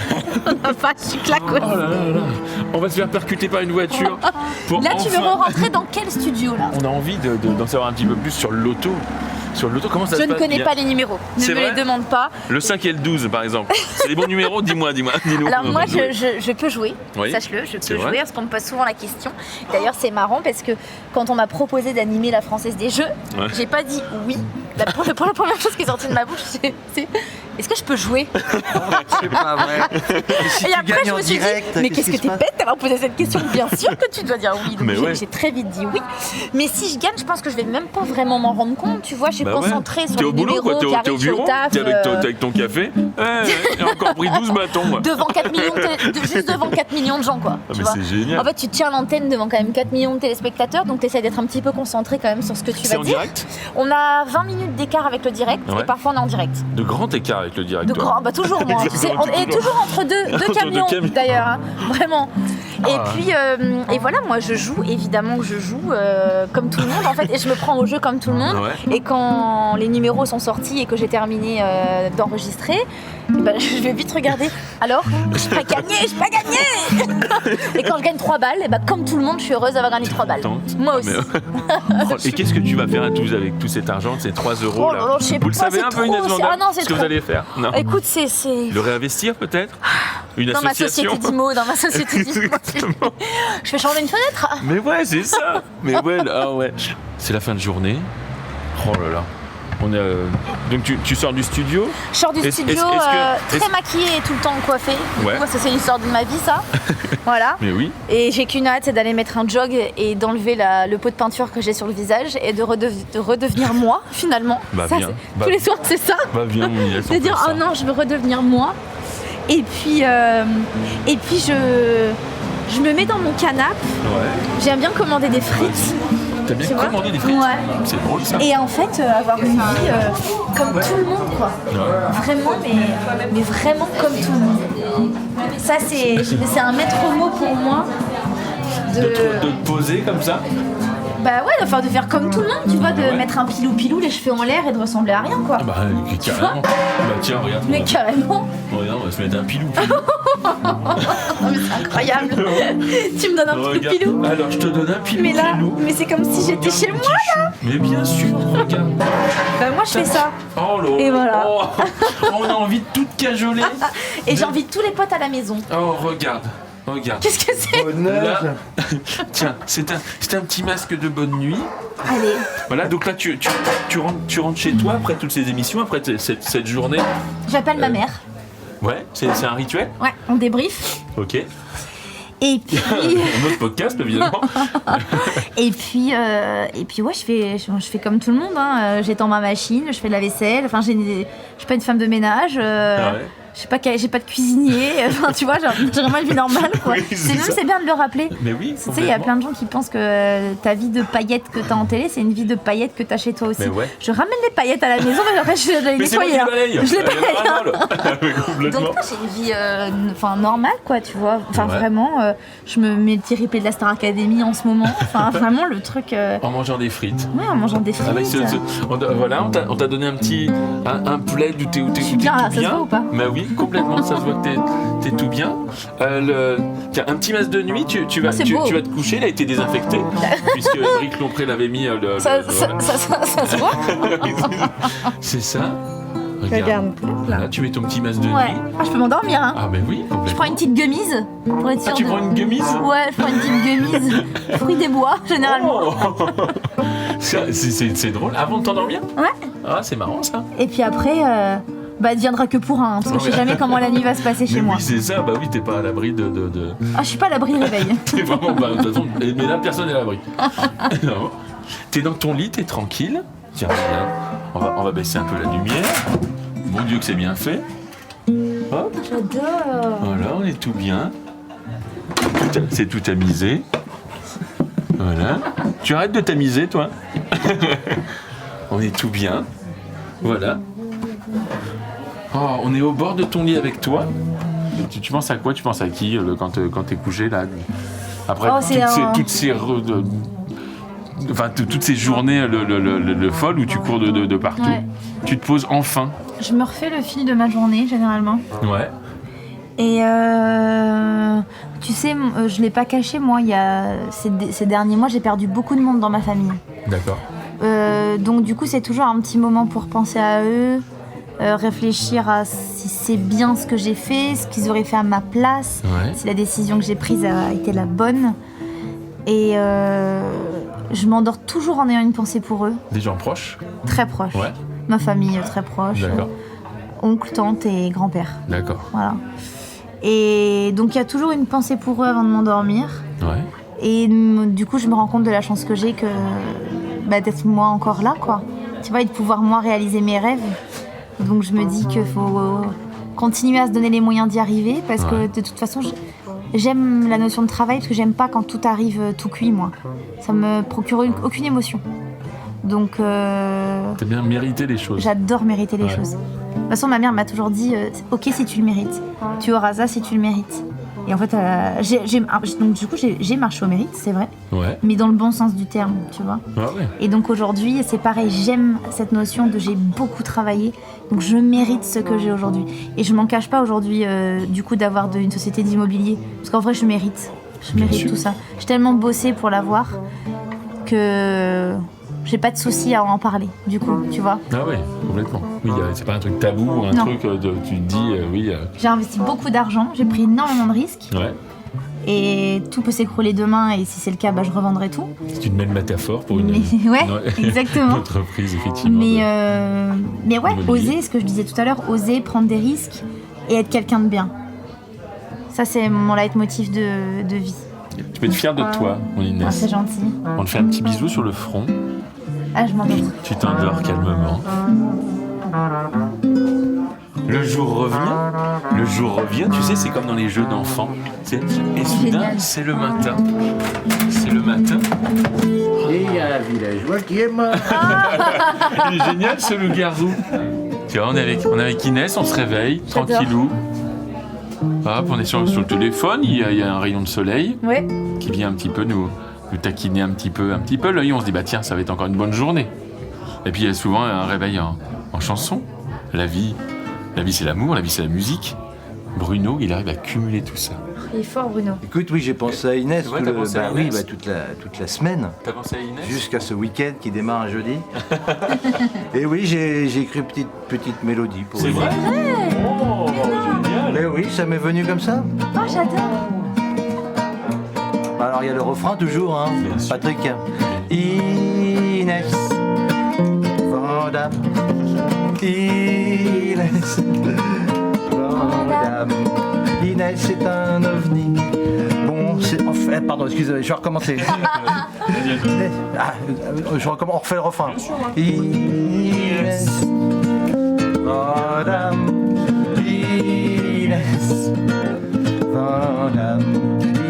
Enfin, je suis clacos. Oh là là là. On va se faire percuter par une voiture. Pour Là, tu veux enfin- rentrer dans quel studio là? On a envie d'en savoir un petit peu plus sur le loto. Sur le loto, comment ça Je se ne passe? connais pas les numéros. Ne C'est me vrai les demande pas. Le 5 et le 12 par exemple. C'est les bons numéros? Dis-nous. Alors moi je peux jouer, Oui, sache-le, je c'est peux vrai. jouer parce qu'on me pose souvent la question. D'ailleurs c'est marrant parce que quand on m'a proposé d'animer la Française des Jeux, Ouais. j'ai pas dit oui. La première chose qui est sortie de ma bouche c'est est-ce que je peux jouer? C'est pas vrai. Et si Et tu après gagnes je en me suis direct, dit mais qu'est-ce qu'est-ce que qui t'es se passe bête d'avoir posé cette question? Bien sûr que tu dois dire oui. Donc Mais ouais. j'ai très vite dit oui. Mais si je gagne, je pense que je vais même pas vraiment m'en rendre compte. Tu vois, je suis Bah ouais. concentrée sur T'es les au boulot numéros quoi, qui t'es au arrivent, je suis au bureau, taf, t'es avec ton café. J'ai encore pris 12 bâtons moi. devant 4 millions juste devant 4 millions de gens quoi. Ah, tu mais vois. c'est génial. En fait, tu tiens l'antenne devant quand même 4 millions de téléspectateurs, donc tu essaies d'être un petit peu concentré quand même sur ce que tu C'est vas en dire. direct? On a 20 minutes d'écart avec le direct Ouais. et parfois on est en direct. De grand écart avec le direct. De toi. grand, bah toujours moi. Tu sais, Exactement, et toujours entre deux Entre deux camions camions. d'ailleurs, hein, vraiment. Et Ah. puis et voilà, moi je joue évidemment que je joue comme tout le monde en fait, et je me prends au jeu comme tout le monde. Ouais. Et quand les numéros sont sortis et que j'ai terminé d'enregistrer, eh ben, je vais vite regarder. Alors, j'ai pas gagné. Et quand je gagne 3 balles, eh ben, comme tout le monde, je suis heureuse d'avoir gagné 3 balles. Contente. Moi aussi. Et qu'est-ce que tu vas faire à tous avec tout cet argent, ces 3 euros Oh là là, je sais Vous le pas, savez c'est un peu Inès trop, Vanda ah non, c'est ce que vous trop. allez faire? Non. Écoute, c'est Le réinvestir peut-être? Une dans ma association? société d'IMO, Exactement. Je fais changer une fenêtre. Mais ouais, c'est ça. Mais ouais, ah ouais. C'est la fin de journée. Oh là là. On est, donc tu sors du studio. Je sors du Est-ce- studio est-ce- très maquillée et tout le temps coiffée. Ouais. Moi, ça c'est l'histoire de ma vie, ça. Voilà. Mais oui. Et j'ai qu'une hâte, c'est d'aller mettre un jog et d'enlever le pot de peinture que j'ai sur le visage et de redevenir moi, finalement. Bah, Ça, viens. c'est- Bah, tous les soirs, c'est ça. Bah viens, on y est. De dire, oh non, je veux redevenir moi. Et puis je me mets dans mon canapé. Ouais. J'aime bien commander des frites. T'as bien Tu vois commandé des frites? Ouais. C'est drôle ça. Et en fait, avoir une vie comme tout le monde, quoi. Vraiment, mais vraiment comme tout le monde. Ça, c'est un maître mot pour moi. De te poser comme ça? Bah ouais, enfin de faire comme tout le monde, tu vois, de Ouais. mettre un pilou-pilou, les cheveux en l'air et de ressembler à rien, quoi. Bah carrément. Bah tiens, regarde. Mais carrément, Regarde, on va se mettre un pilou. c'est incroyable. Tu me donnes un petit Regarde. pilou. Alors je te donne un pilou. Mais là, pilou. mais c'est comme si j'étais Regarde chez le moi. petit chou. Mais bien sûr, regarde. Bah moi je fais ça. Oh là. Et voilà. Oh, on a envie de tout cajoler. Et j'invite tous les potes à la maison. Oh regarde. Regarde. Qu'est-ce que c'est? Bonheur. Là, tiens, c'est un petit masque de bonne nuit. Allez. Voilà, donc là tu rentres chez toi après toutes ces émissions, après cette journée. J'appelle ma mère. Ouais, c'est un rituel. Ouais, on débrief. Ok. Et puis... Un autre podcast, évidemment. et puis ouais, je fais comme tout le monde. Hein. J'étends ma machine, je fais de la vaisselle. Enfin, je suis pas une femme de ménage. Ouais. J'ai pas de cuisinier. Enfin, tu vois, j'ai vraiment une vie normale, quoi. Oui, c'est bien de le rappeler. Mais oui, Tu sais, il y a plein de gens qui pensent que ta vie de paillettes que t'as en télé, c'est une vie de paillettes que t'as chez toi aussi. Mais ouais. Je ramène les paillettes à la maison, mais après, je les nettoyer. Je les balaye. Complètement. Donc, j'ai une vie normale, quoi, tu vois. Enfin, vraiment, je me mets le petit replay de la Star Academy en ce moment. Enfin, vraiment, le truc... En mangeant des frites. Ouais, en mangeant des frites. Avec voilà, on t'a donné un petit un plaid où t'es tout bien, bien. là, ça se voit ou pas? Bah oui, complètement, ça se voit que t'es tout bien. Tiens, un petit masque de nuit, tu vas te coucher, il a été désinfecté, puisque Eric Lompré l'avait mis. Ça se voit. C'est ça. Regarde. Là, tu mets ton petit masque de nuit. Ouais. Ah, je peux m'endormir, hein. Ah, ben oui, complètement. Je prends une petite gummise pour être sûre. Ah, tu prends une gummise? Ouais, je prends une petite gummise. Fruits des bois, généralement. Oh. C'est drôle. Avant de t'endormir? Ouais. Ah, c'est marrant ça. Et puis après, elle viendra que pour un, parce que je sais jamais comment la nuit va se passer chez moi. Oui, c'est ça. Bah oui, t'es pas à l'abri de. Ah, je suis pas à l'abri du réveil. T'es vraiment. Bah, de toute façon, mais là, personne n'est à l'abri. Non. T'es dans ton lit, t'es tranquille. Tiens, regarde. On va baisser un peu la lumière. Mon Dieu que c'est bien fait. Hop. J'adore. Voilà, on est tout bien. C'est tout tamisé. Voilà. Tu arrêtes de tamiser, toi. On est tout bien. Voilà. Oh, on est au bord de ton lit avec toi. Tu penses à quoi? Tu penses à qui quand t'es couché là? Après toutes ces journées le folles où tu cours de partout. Ouais. Tu te poses enfin. Je me refais le fil de ma journée, généralement. Ouais. Et tu sais, je l'ai pas caché, moi, ces derniers mois, j'ai perdu beaucoup de monde dans ma famille. D'accord. Donc du coup, c'est toujours un petit moment pour penser à eux, réfléchir à si c'est bien ce que j'ai fait, ce qu'ils auraient fait à ma place, si la décision que j'ai prise a été la bonne. Et je m'endors toujours en ayant une pensée pour eux. Des gens proches? Très proches. Ouais. Ma famille très proche. D'accord. Oncle, tante et grand-père. D'accord. Voilà. Et donc il y a toujours une pensée pour eux avant de m'endormir. Ouais. Et du coup, je me rends compte de la chance que j'ai d'être moi encore là, quoi. Tu vois, et de pouvoir moi réaliser mes rêves. Donc je me dis qu'il faut continuer à se donner les moyens d'y arriver parce que de toute façon, j'aime la notion de travail parce que j'aime pas quand tout arrive tout cuit, moi. Ça me procure aucune émotion. Donc t'as bien mérité les choses. J'adore mériter les choses. De toute façon, ma mère m'a toujours dit ok si tu le mérites. Tu auras ça si tu le mérites. Et en fait, donc du coup, j'ai marché au mérite, c'est vrai. Ouais. Mais dans le bon sens du terme, tu vois. Ah ouais. Et donc aujourd'hui, c'est pareil, j'aime cette notion de j'ai beaucoup travaillé, donc je mérite ce que j'ai aujourd'hui. Et je m'en cache pas aujourd'hui, du coup, d'avoir une société d'immobilier. Parce qu'en vrai, je mérite. Je mérite tout ça. J'ai tellement bossé pour l'avoir que j'ai pas de souci à en parler, du coup, tu vois. Ah ouais, complètement. Oui, c'est pas un truc tabou ou un truc tu te dis oui. J'ai investi beaucoup d'argent, j'ai pris énormément de risques. Ouais. Et tout peut s'écrouler demain, et si c'est le cas, je revendrai tout. C'est une belle métaphore pour une exactement. entreprise, effectivement. Mais ouais, oser, ce que je disais tout à l'heure, oser prendre des risques et être quelqu'un de bien. Ça, c'est mon leitmotiv de vie. Tu peux être fier de toi, mon Inès. Ah, c'est gentil. On te fait un petit bisou sur le front. Ah, je m'endors. Tu t'endors calmement. Le jour revient, tu sais, c'est comme dans les jeux d'enfants. Et soudain, c'est le matin. Et il y a un villageois qui est mort. Il est génial ce loup-garou. Tu vois, on est avec Inès, on se réveille, tranquillou. Hop, on est sur le téléphone, il y a un rayon de soleil qui vient un petit peu nous taquiner un petit peu l'œil. On se dit, tiens, ça va être encore une bonne journée. Et puis il y a souvent un réveil en chanson. La vie c'est l'amour, la vie c'est la musique. Bruno, il arrive à cumuler tout ça. Il est fort, Bruno. Écoute, oui, j'ai pensé à Inès. Ouais, t'as pensé à Inès. Toute la semaine. T'as pensé à Inès? Jusqu'à ce week-end qui démarre un jeudi. Et oui, j'ai écrit une petite mélodie pour C'est Inès. vrai? Oh, génial! Mais oui, ça m'est venu comme ça. Oh, j'adore. Alors il y a le refrain toujours, hein. Bien sûr. Patrick. Inès. Vandame. Inès. Vandame. Inès est un ovni. Bon Pardon, excusez-moi, je vais recommencer. Je recommence, on refait le refrain. Inès, Vandamme, Inès, Vandamme,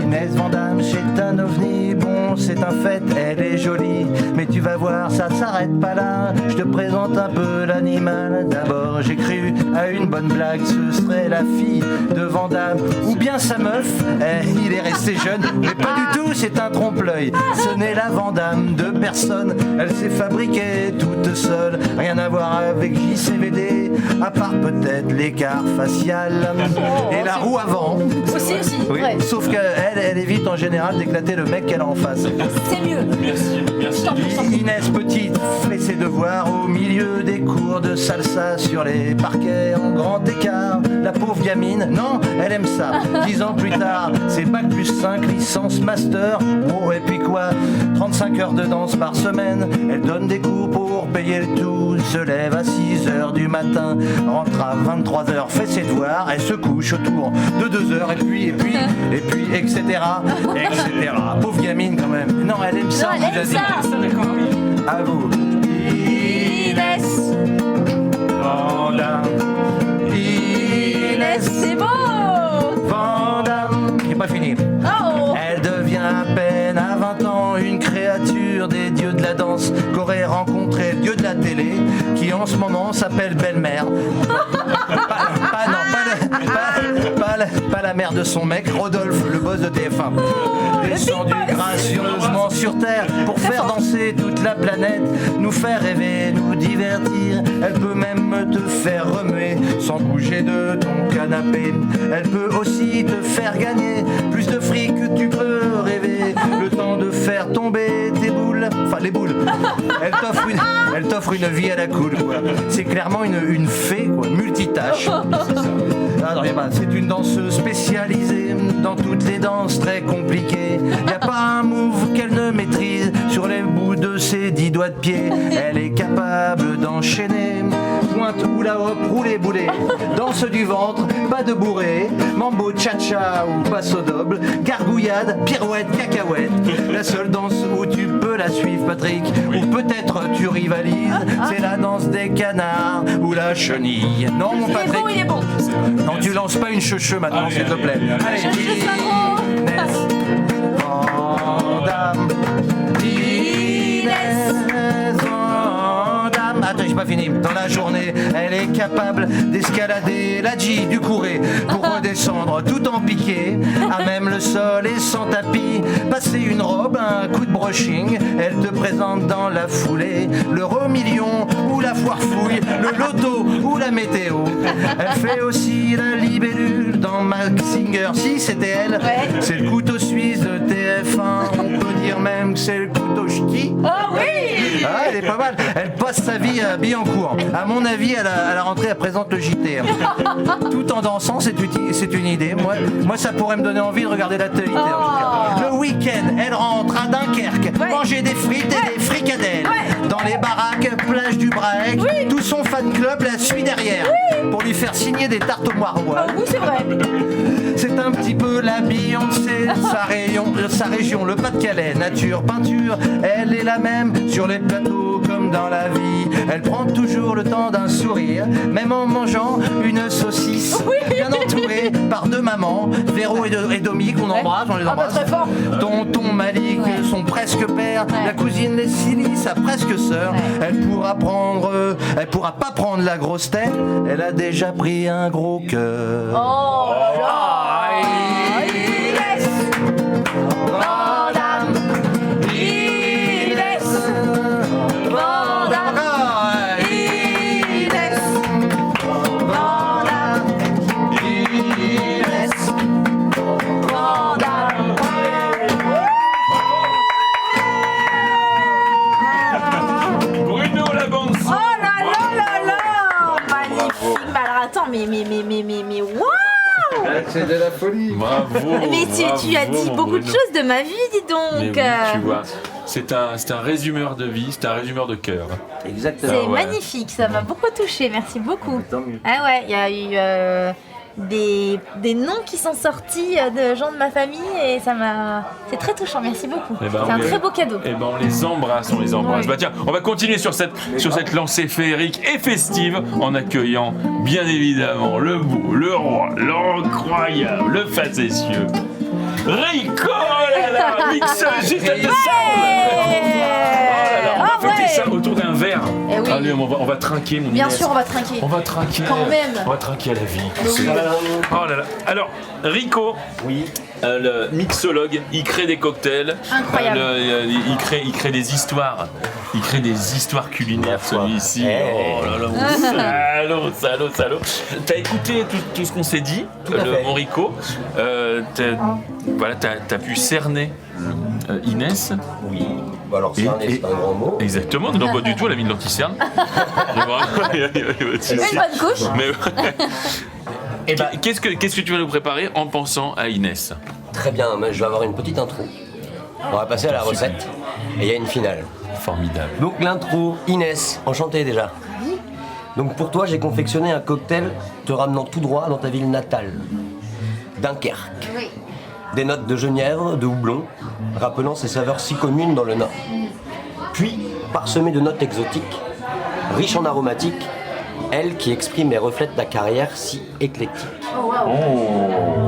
Inès Vandamme, c'est un ovni, bon c'est un fait, elle est jolie, mais tu vas voir, ça s'arrête pas là, je te présente un peu l'animal. D'abord j'ai cru à une bonne blague, ce serait la fille de Vandamme, ou bien sa meuf, il est resté jeune, mais pas du tout, c'est un trompe-l'œil, ce n'est la Vandamme de personne, elle s'est fabriquée toute seule, rien à voir avec JCVD, à part peut-être l'écart facial et la roue avant. Aussi, Oui, ouais. sauf qu'elle évite en général d'éclater le mec qu'elle a en face. C'est mieux. Merci. Inès petite fait ses devoirs au milieu des cours de salsa sur les parquets en grand écart. La pauvre gamine, non, elle aime ça. 10 ans plus tard, c'est bac plus 5, licence master. Oh, et puis quoi, 35 heures de danse par semaine. Elle donne des cours pour payer le tout. Se lève à 6h du matin, rentre à 23h, fait ses devoirs. Elle se couche autour de 2h et puis, etc. Pauvre gamine quand même. Non, elle aime ça, Non, elle vous a aime dit. ça. À vous. Inès. Vandamme. Inès, c'est beau. Vandamme. J'ai pas fini. Oh. Elle devient à peine à 20 ans une créature des dieux de la danse qu'aurait rencontré le dieu de la télé qui en ce moment s'appelle belle-mère. Pas la mère de son mec, Rodolphe, le boss de TF1. Descendu gracieusement sur Terre pour faire danser toute la planète, nous faire rêver, nous divertir. Elle peut même te faire remuer sans bouger de ton canapé. Elle peut aussi te faire gagner plus de fric que tu peux rêver. Le temps de faire tomber tes boules, enfin les boules. Elle t'offre une vie à la cool, quoi. C'est clairement une fée, quoi, multitâche. Alors, c'est une danseuse spécialisée dans toutes les danses très compliquées. Y a pas un move qu'elle ne maîtrise sur les bouts de ses 10 doigts de pied. Elle est capable d'enchaîner pointe ou la hop, roulé boulet, danse du ventre, pas de bourré, mambo cha-cha ou passo doble, gargouillade, pirouette, cacahuète. La seule danse où tu peux la suivre, Patrick, ou peut-être tu rivalises, c'est la danse des canards ou la chenille. Non, mon Patrick. Il est bon. Non, tu lances pas une cheveux maintenant, s'il te plaît. Allez, Inès, Vandamme, Inès, Vandamme. Attends, j'ai pas fini. Dans la journée, elle est capable d'escalader la G du Couré pour redescendre tout en piqué, à même le sol et sans tapis. Passer une robe, un coup de brushing, elle te présente dans la foulée l'euro million ou la foire fouille, le loto ou la météo. Elle fait aussi la libellule dans Max Singer. Si c'était elle, Ouais. c'est le couteau suisse de TF1. On peut dire même que c'est le couteau ch'ti. Oh oui. Ah, elle est pas mal. Elle passe sa vie à Billancourt. À mon avis, à la rentrée, elle présente le JT. Tout en dansant, c'est une idée. Moi, ça pourrait me donner envie de regarder la télé. En tout cas. Le week-end, elle rentre à Dunkerque, Ouais. manger des frites et des fricadelles. Ouais. Dans les baraques, plage du Braec, tout son fan club la suit derrière pour lui faire signer des tartes aux maroilles. Oui, c'est vrai. C'est un petit peu la Beyoncé de sa région, le Pas-de-Calais, nature, peinture, elle est la même sur les plateaux comme dans la vie. Elle prend toujours le temps d'un sourire, même en mangeant une saucisse, bien entourée par deux mamans, Véro et Domi, qu'on embrasse, on les embrasse. très fort. Tonton Malik, son presque père, la cousine Leslie, sa presque sœur. Elle pourra pas prendre la grosse tête, elle a déjà pris un gros cœur. Oh là. Inès. Vandamme. Inès. Vandamme. Inès. Vandamme. Inès. Vandamme. Bruno la bande son. Oh là là là là. Magnifique. Bah alors attends, mais waouh. C'est de la folie. Bravo. Mais tu as dit mon beaucoup de Bruno. choses de ma vie, dis Mais donc. oui, tu vois, c'est un résumeur de vie, c'est un résumeur de cœur. Exactement. C'est Ah ouais. magnifique, ça m'a beaucoup touché, merci beaucoup. Tant mieux. Ah ouais, il y a eu des noms qui sont sortis de gens de ma famille et c'est très touchant, merci beaucoup. Eh ben, c'est un très beau cadeau. Eh ben on les embrasse. Ouais. Bah tiens, on va continuer sur cette lancée féerique et festive en accueillant bien évidemment le beau, le roi, l'incroyable, le facétieux Rico, mixologiste de on va fêter ça autour d'un verre. Eh oui. Allez, on va trinquer, mon Bien Inès. sûr, on va trinquer. On va trinquer. Quand même. On va trinquer à la vie. Oui. Oh là là. Alors, Rico, le mixologue, il crée des cocktails. Incroyable. Il crée des histoires. Il crée des histoires culinaires, celui-ci. Hey. Oh là là, salaud. T'as écouté tout ce qu'on s'est dit, mon Rico. T'as pu cerner Inès. Oui. Alors, c'est un grand mot. Exactement, non pas du tout, elle a mis de l'anti-cerne. Une bonne couche. Mais et ben, qu'est-ce que tu vas nous préparer en pensant à Inès? Très bien, mais je vais avoir une petite intro. On va passer à la recette. Et il y a une finale. Formidable. Donc l'intro, Inès, enchantée déjà. Donc pour toi, j'ai confectionné un cocktail te ramenant tout droit dans ta ville natale, Dunkerque. Oui. Des notes de genièvre, de houblon, rappelant ces saveurs si communes dans le Nord. Puis, parsemé de notes exotiques, riches en aromatiques, elles qui expriment et reflètent ta carrière si éclectique.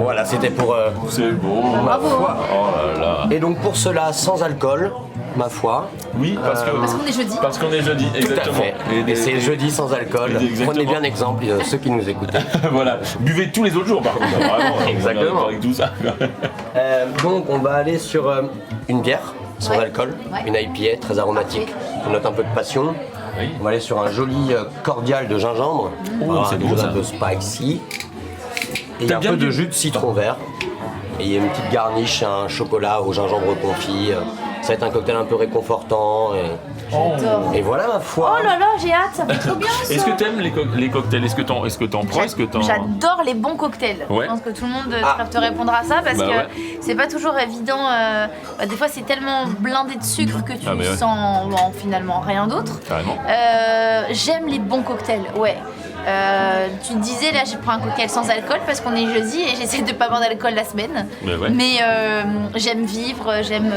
Voilà, c'était pour C'est beau. ma foi. Oh là là. Et donc pour cela, sans alcool, ma foi. Oui, parce qu'on est jeudi. Parce qu'on est jeudi, Tout à exactement. fait. Et c'est jeudi sans alcool. Exactement. Prenez bien exemple, ceux qui nous écoutent. Voilà. Buvez tous les autres jours, par contre. Vraiment. Exactement. Avec tout ça. Donc on va aller sur une bière sans Ouais. alcool, Ouais. une IPA très aromatique, on note un peu de passion. Oui. On va aller sur un joli cordial de gingembre, c'est quelque beau, chose ça. un peu spicy. Et T'as un bien peu de bu. jus de citron vert. Et il y a une petite garniche, un chocolat au gingembre confit. Ça va être un cocktail un peu réconfortant. J'adore. Et voilà ma foi. Oh là là, j'ai hâte, ça va être trop bien ça. Est-ce que t'aimes les cocktails? Est-ce que t'en prends? Est-ce que t'en... J'adore les bons cocktails. Ouais. Je pense que tout le monde va te répondre à ça parce Bah que ouais. c'est pas toujours évident. Des fois, c'est tellement blindé de sucre que tu Ah, mais ouais. sens finalement rien d'autre. Carrément. J'aime les bons cocktails, ouais. Tu te disais là, j'ai pris un cocktail sans alcool parce qu'on est jeudi et j'essaie de pas boire d'alcool la semaine. Mais ouais. Mais j'aime vivre, j'aime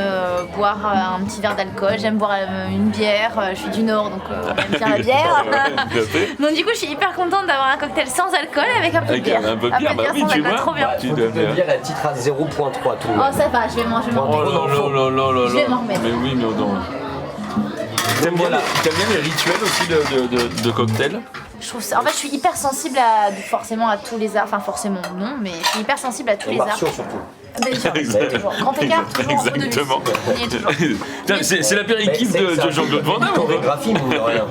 boire un petit verre d'alcool, j'aime boire une bière. Je suis du Nord donc on aime bien la bière. Tout à fait. Donc du coup, je suis hyper contente d'avoir un cocktail sans alcool avec un peu de Avec bière. un peu de bière, bah oui, sans tu alcool, vois. trop bien. Tu Faut dois te bien. dire, elle titre à 0.3 tout le Oh monde. ça va, je vais m'en Oh remettre. là là là là là Je vais là. m'en remettre. Mais oui, mais non. T'aimes bien les rituels aussi de cocktails? Je trouve ça. En fait, je suis hyper sensible forcément à tous les arts. Enfin, forcément non, mais je suis hyper sensible à tous Les les arts. martiaux surtout. Déjà, toujours. Grand écart, toujours en haut de lui. Exactement. On y est toujours. Putain, c'est l'apéritif Mais c'est de Jean-Claude Van Damme, une ou quoi? chorégraphie, mine de rien.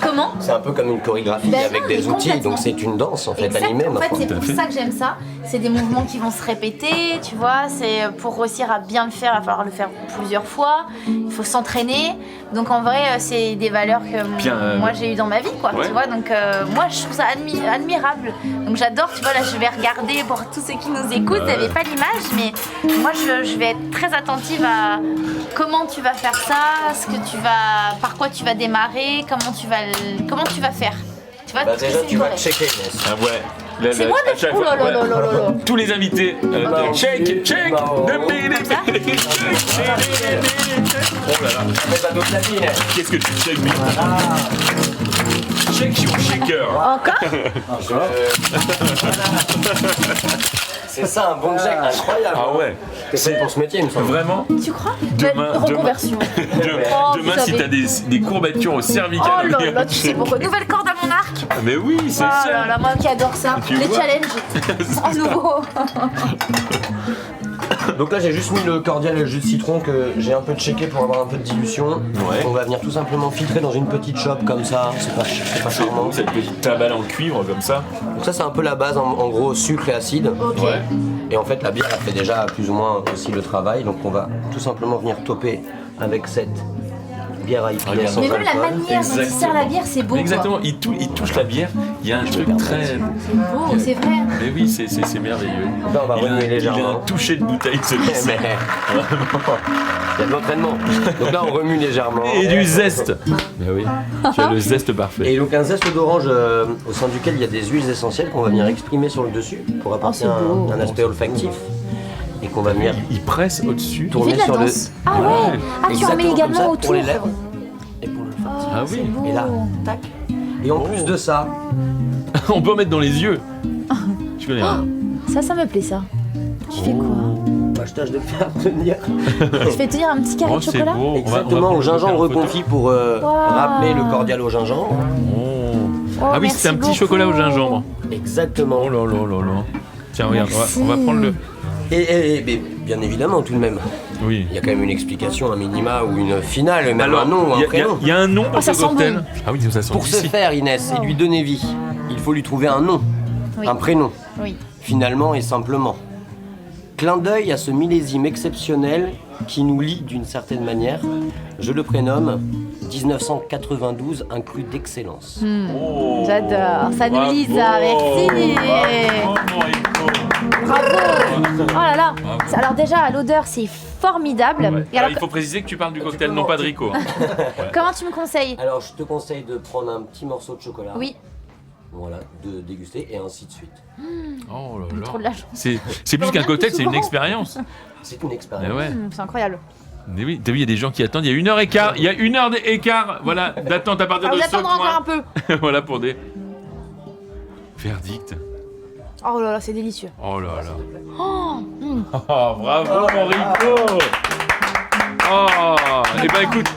Comment C'est un peu comme une chorégraphie Ben avec non, des mais outils, complètement. donc c'est une danse en fait Exact. animée. En ma fait, foi. c'est Tout à pour fait. ça que j'aime ça. C'est des mouvements qui vont se répéter, tu vois. C'est pour réussir à bien le faire, il va falloir le faire plusieurs fois. Il faut s'entraîner. Donc en vrai, c'est des valeurs que Bien, moi j'ai eues dans ma vie, quoi. ouais. Tu vois. Donc moi, je trouve ça admirable. Donc j'adore. Tu vois là, je vais regarder pour tous ceux qui nous écoutent. Vous n'avez pas l'image, mais moi, je vais être très attentive à comment tu vas faire ça, par quoi tu vas démarrer, comment tu vas faire. Tu vois. Bah parce que déjà c'est tu une vas choré. checker Inès. Ah ouais. C'est moi à chaque de. Oh là fois, là là là là là. tous les invités. Check. Bravo. Oh là là. Mais pas d'autre la vie, Inès. Qu'est-ce que tu check, lui? Check your shaker. Encore C'est ça un bon check incroyable. Ah ouais. T'es fait pour ce métier, il me semble. Vraiment? Tu crois Demain- Reconversion. Oh, Demain, vous si savez. t'as des courbatures au cervical. Oh là là, tu sais pourquoi. Nouvelle corde à mon arc. Ah, mais oui, c'est Oh là ça. là, moi qui adore ça. Tu Les vois. challenges. En nouveau. Donc là j'ai juste mis le cordial et le jus de citron que j'ai un peu checké pour avoir un peu de dilution. Ouais. On va venir tout simplement filtrer dans une petite chope comme ça, c'est pas charmant. Cette petite tabale en cuivre comme ça. Donc ça c'est un peu la base en gros sucre et acide. Ok. Ouais. Et en fait la bière elle fait déjà plus ou moins aussi le travail, donc on va tout simplement venir toper avec cette bière à IPA Regarde. sans Mais même la alcool. manière dont il sert la bière, c'est beau. Exactement, il touche la bière, il y a un truc très... C'est beau, c'est vrai. Mais oui, c'est merveilleux. Ben, on va Il a remuer un légèrement. toucher de bouteille, celui-ci. Mais il y a de l'entraînement. Donc là, on remue légèrement. Et du zeste. Mais oui, tu as le zeste parfait. Et donc un zeste d'orange au sein duquel il y a des huiles essentielles qu'on va venir exprimer sur le dessus pour apporter c'est beau. un aspect olfactif et qu'on va venir Il presse au-dessus. Il fait tourner de la sur danse. le... Ah ouais. Ah, tu en mets Exactement comme également ça, autour. pour les lèvres et pour le olfactif. Ah oui. C'est beau. Et là, tac. Et en plus de ça, On peut en mettre dans les yeux. Tu connais hein. Ça me plaît ça. Tu fais quoi bah, je tâche de faire tenir Tu fais tenir un petit carré Oh, de c'est chocolat beau. exactement au gingembre confit pour rappeler le cordial au gingembre. Oh. Oh, Ah oui, merci c'était un petit beaucoup. chocolat au gingembre. Exactement. Oh là là là là. Tiens, regarde, on va prendre le... Et bien évidemment, tout de même, Oui. il y a quand même une explication, un minima ou une finale, même Alors, un nom ou un prénom. il y a un nom pour ça ce sent cocktail. bon. Ah oui, ça sent Pour ce d'ici. faire, Inès, et lui donner vie, il faut lui trouver un nom, Oui. un prénom, Oui. finalement et simplement. Clin d'œil à ce millésime exceptionnel qui nous lie d'une certaine manière. Je le prénomme 1992, un cru d'excellence. Oh. J'adore. Ça nous Bravo. lit ça. Merci. Bravo, Rico. Bravo. Oh là là. Alors déjà, l'odeur, c'est formidable. Ouais. Et alors, Il faut préciser que tu parles du cocktail, non pas de Rico. comment tu me conseilles Alors, je te conseille de prendre un petit morceau de chocolat. Oui. Voilà, de déguster et ainsi de suite. Oh là là. Trop de la chance. C'est plus qu'un cocktail, c'est une expérience. C'est une Mais expérience. ouais. C'est incroyable. Mais oui, t'as vu, il y a des gens qui attendent. Il y a 1h15. Il y a 1 heure d'écart. Voilà, d'attente à partir On de va ce attendre encore un point. peu. Voilà pour des verdicts. Oh là là, c'est délicieux. Oh là là. Oh, bravo mon Rico. Oh, et ben écoute,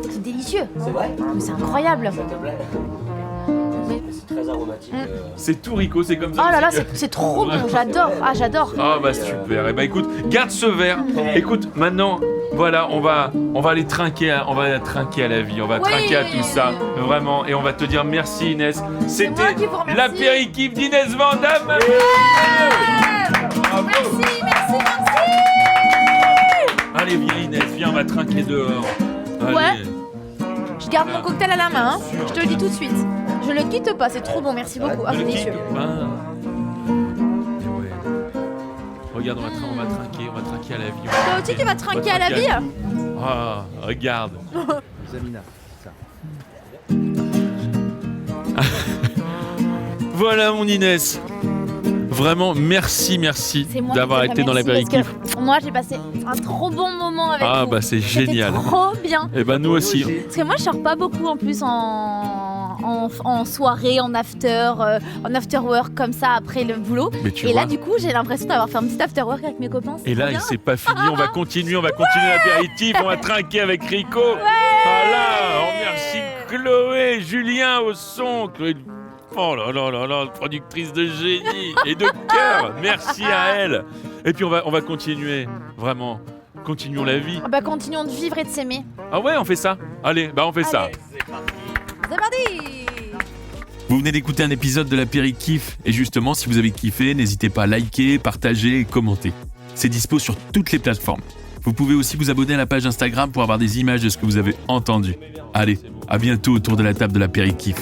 C'est délicieux. C'est vrai? Mais c'est incroyable. Ça te plaît? C'est très aromatique. c'est tout Rico, c'est comme ça. Oh là là, aussi. c'est trop bon. J'adore. Ah, j'adore. Ah bah super. Et bah écoute, garde ce verre. Écoute, maintenant, voilà, on va aller trinquer, à la vie, on va Oui. trinquer à tout ça, vraiment. Et on va te dire merci Inès. moi C'était qui vous remercie. l'apéritif d'Inès Vandamme. Bravo. Merci. Allez viens Inès, viens, on va trinquer dehors. Allez. Ouais. Je garde mon cocktail à la main. Hein. Je te le dis tout de suite. Je le quitte pas. C'est trop bon. Merci beaucoup. Ah, c'est Le kick. délicieux. Ben. Et ouais. Regarde, on va trinquer à la vie. on va Toi aussi, tu vas trinquer à la vie. Ah, regarde. Voilà mon Inès. Vraiment, merci C'est moi d'avoir qui te été dans remercie l'apéritif. parce que Moi, j'ai passé un trop bon moment avec Ah vous. bah c'est C'était génial. trop bien. Et ben nous aussi. Parce que moi, je sors pas beaucoup en plus en soirée, en after work comme ça après le boulot. Mais tu Et vois. là, du coup, j'ai l'impression d'avoir fait un petit after work avec mes copains. C'est Et là, trop bien. c'est pas fini, on va continuer l'apéritif, on va trinquer avec Rico. Voilà, on remercie Chloé, Julien au son, Chloé, oh là là là là, productrice de génie et de cœur, merci à elle. Et puis on va continuer, vraiment, continuons la vie. Ah bah, continuons de vivre et de s'aimer. Ah ouais, on fait ça. Allez, bah on fait ça. Allez. C'est parti. Vous venez d'écouter un épisode de l'apéritif et justement, si vous avez kiffé, n'hésitez pas à liker, partager et commenter. C'est dispo sur toutes les plateformes. Vous pouvez aussi vous abonner à la page Instagram pour avoir des images de ce que vous avez entendu. Allez, à bientôt autour de la table de l'apéritif.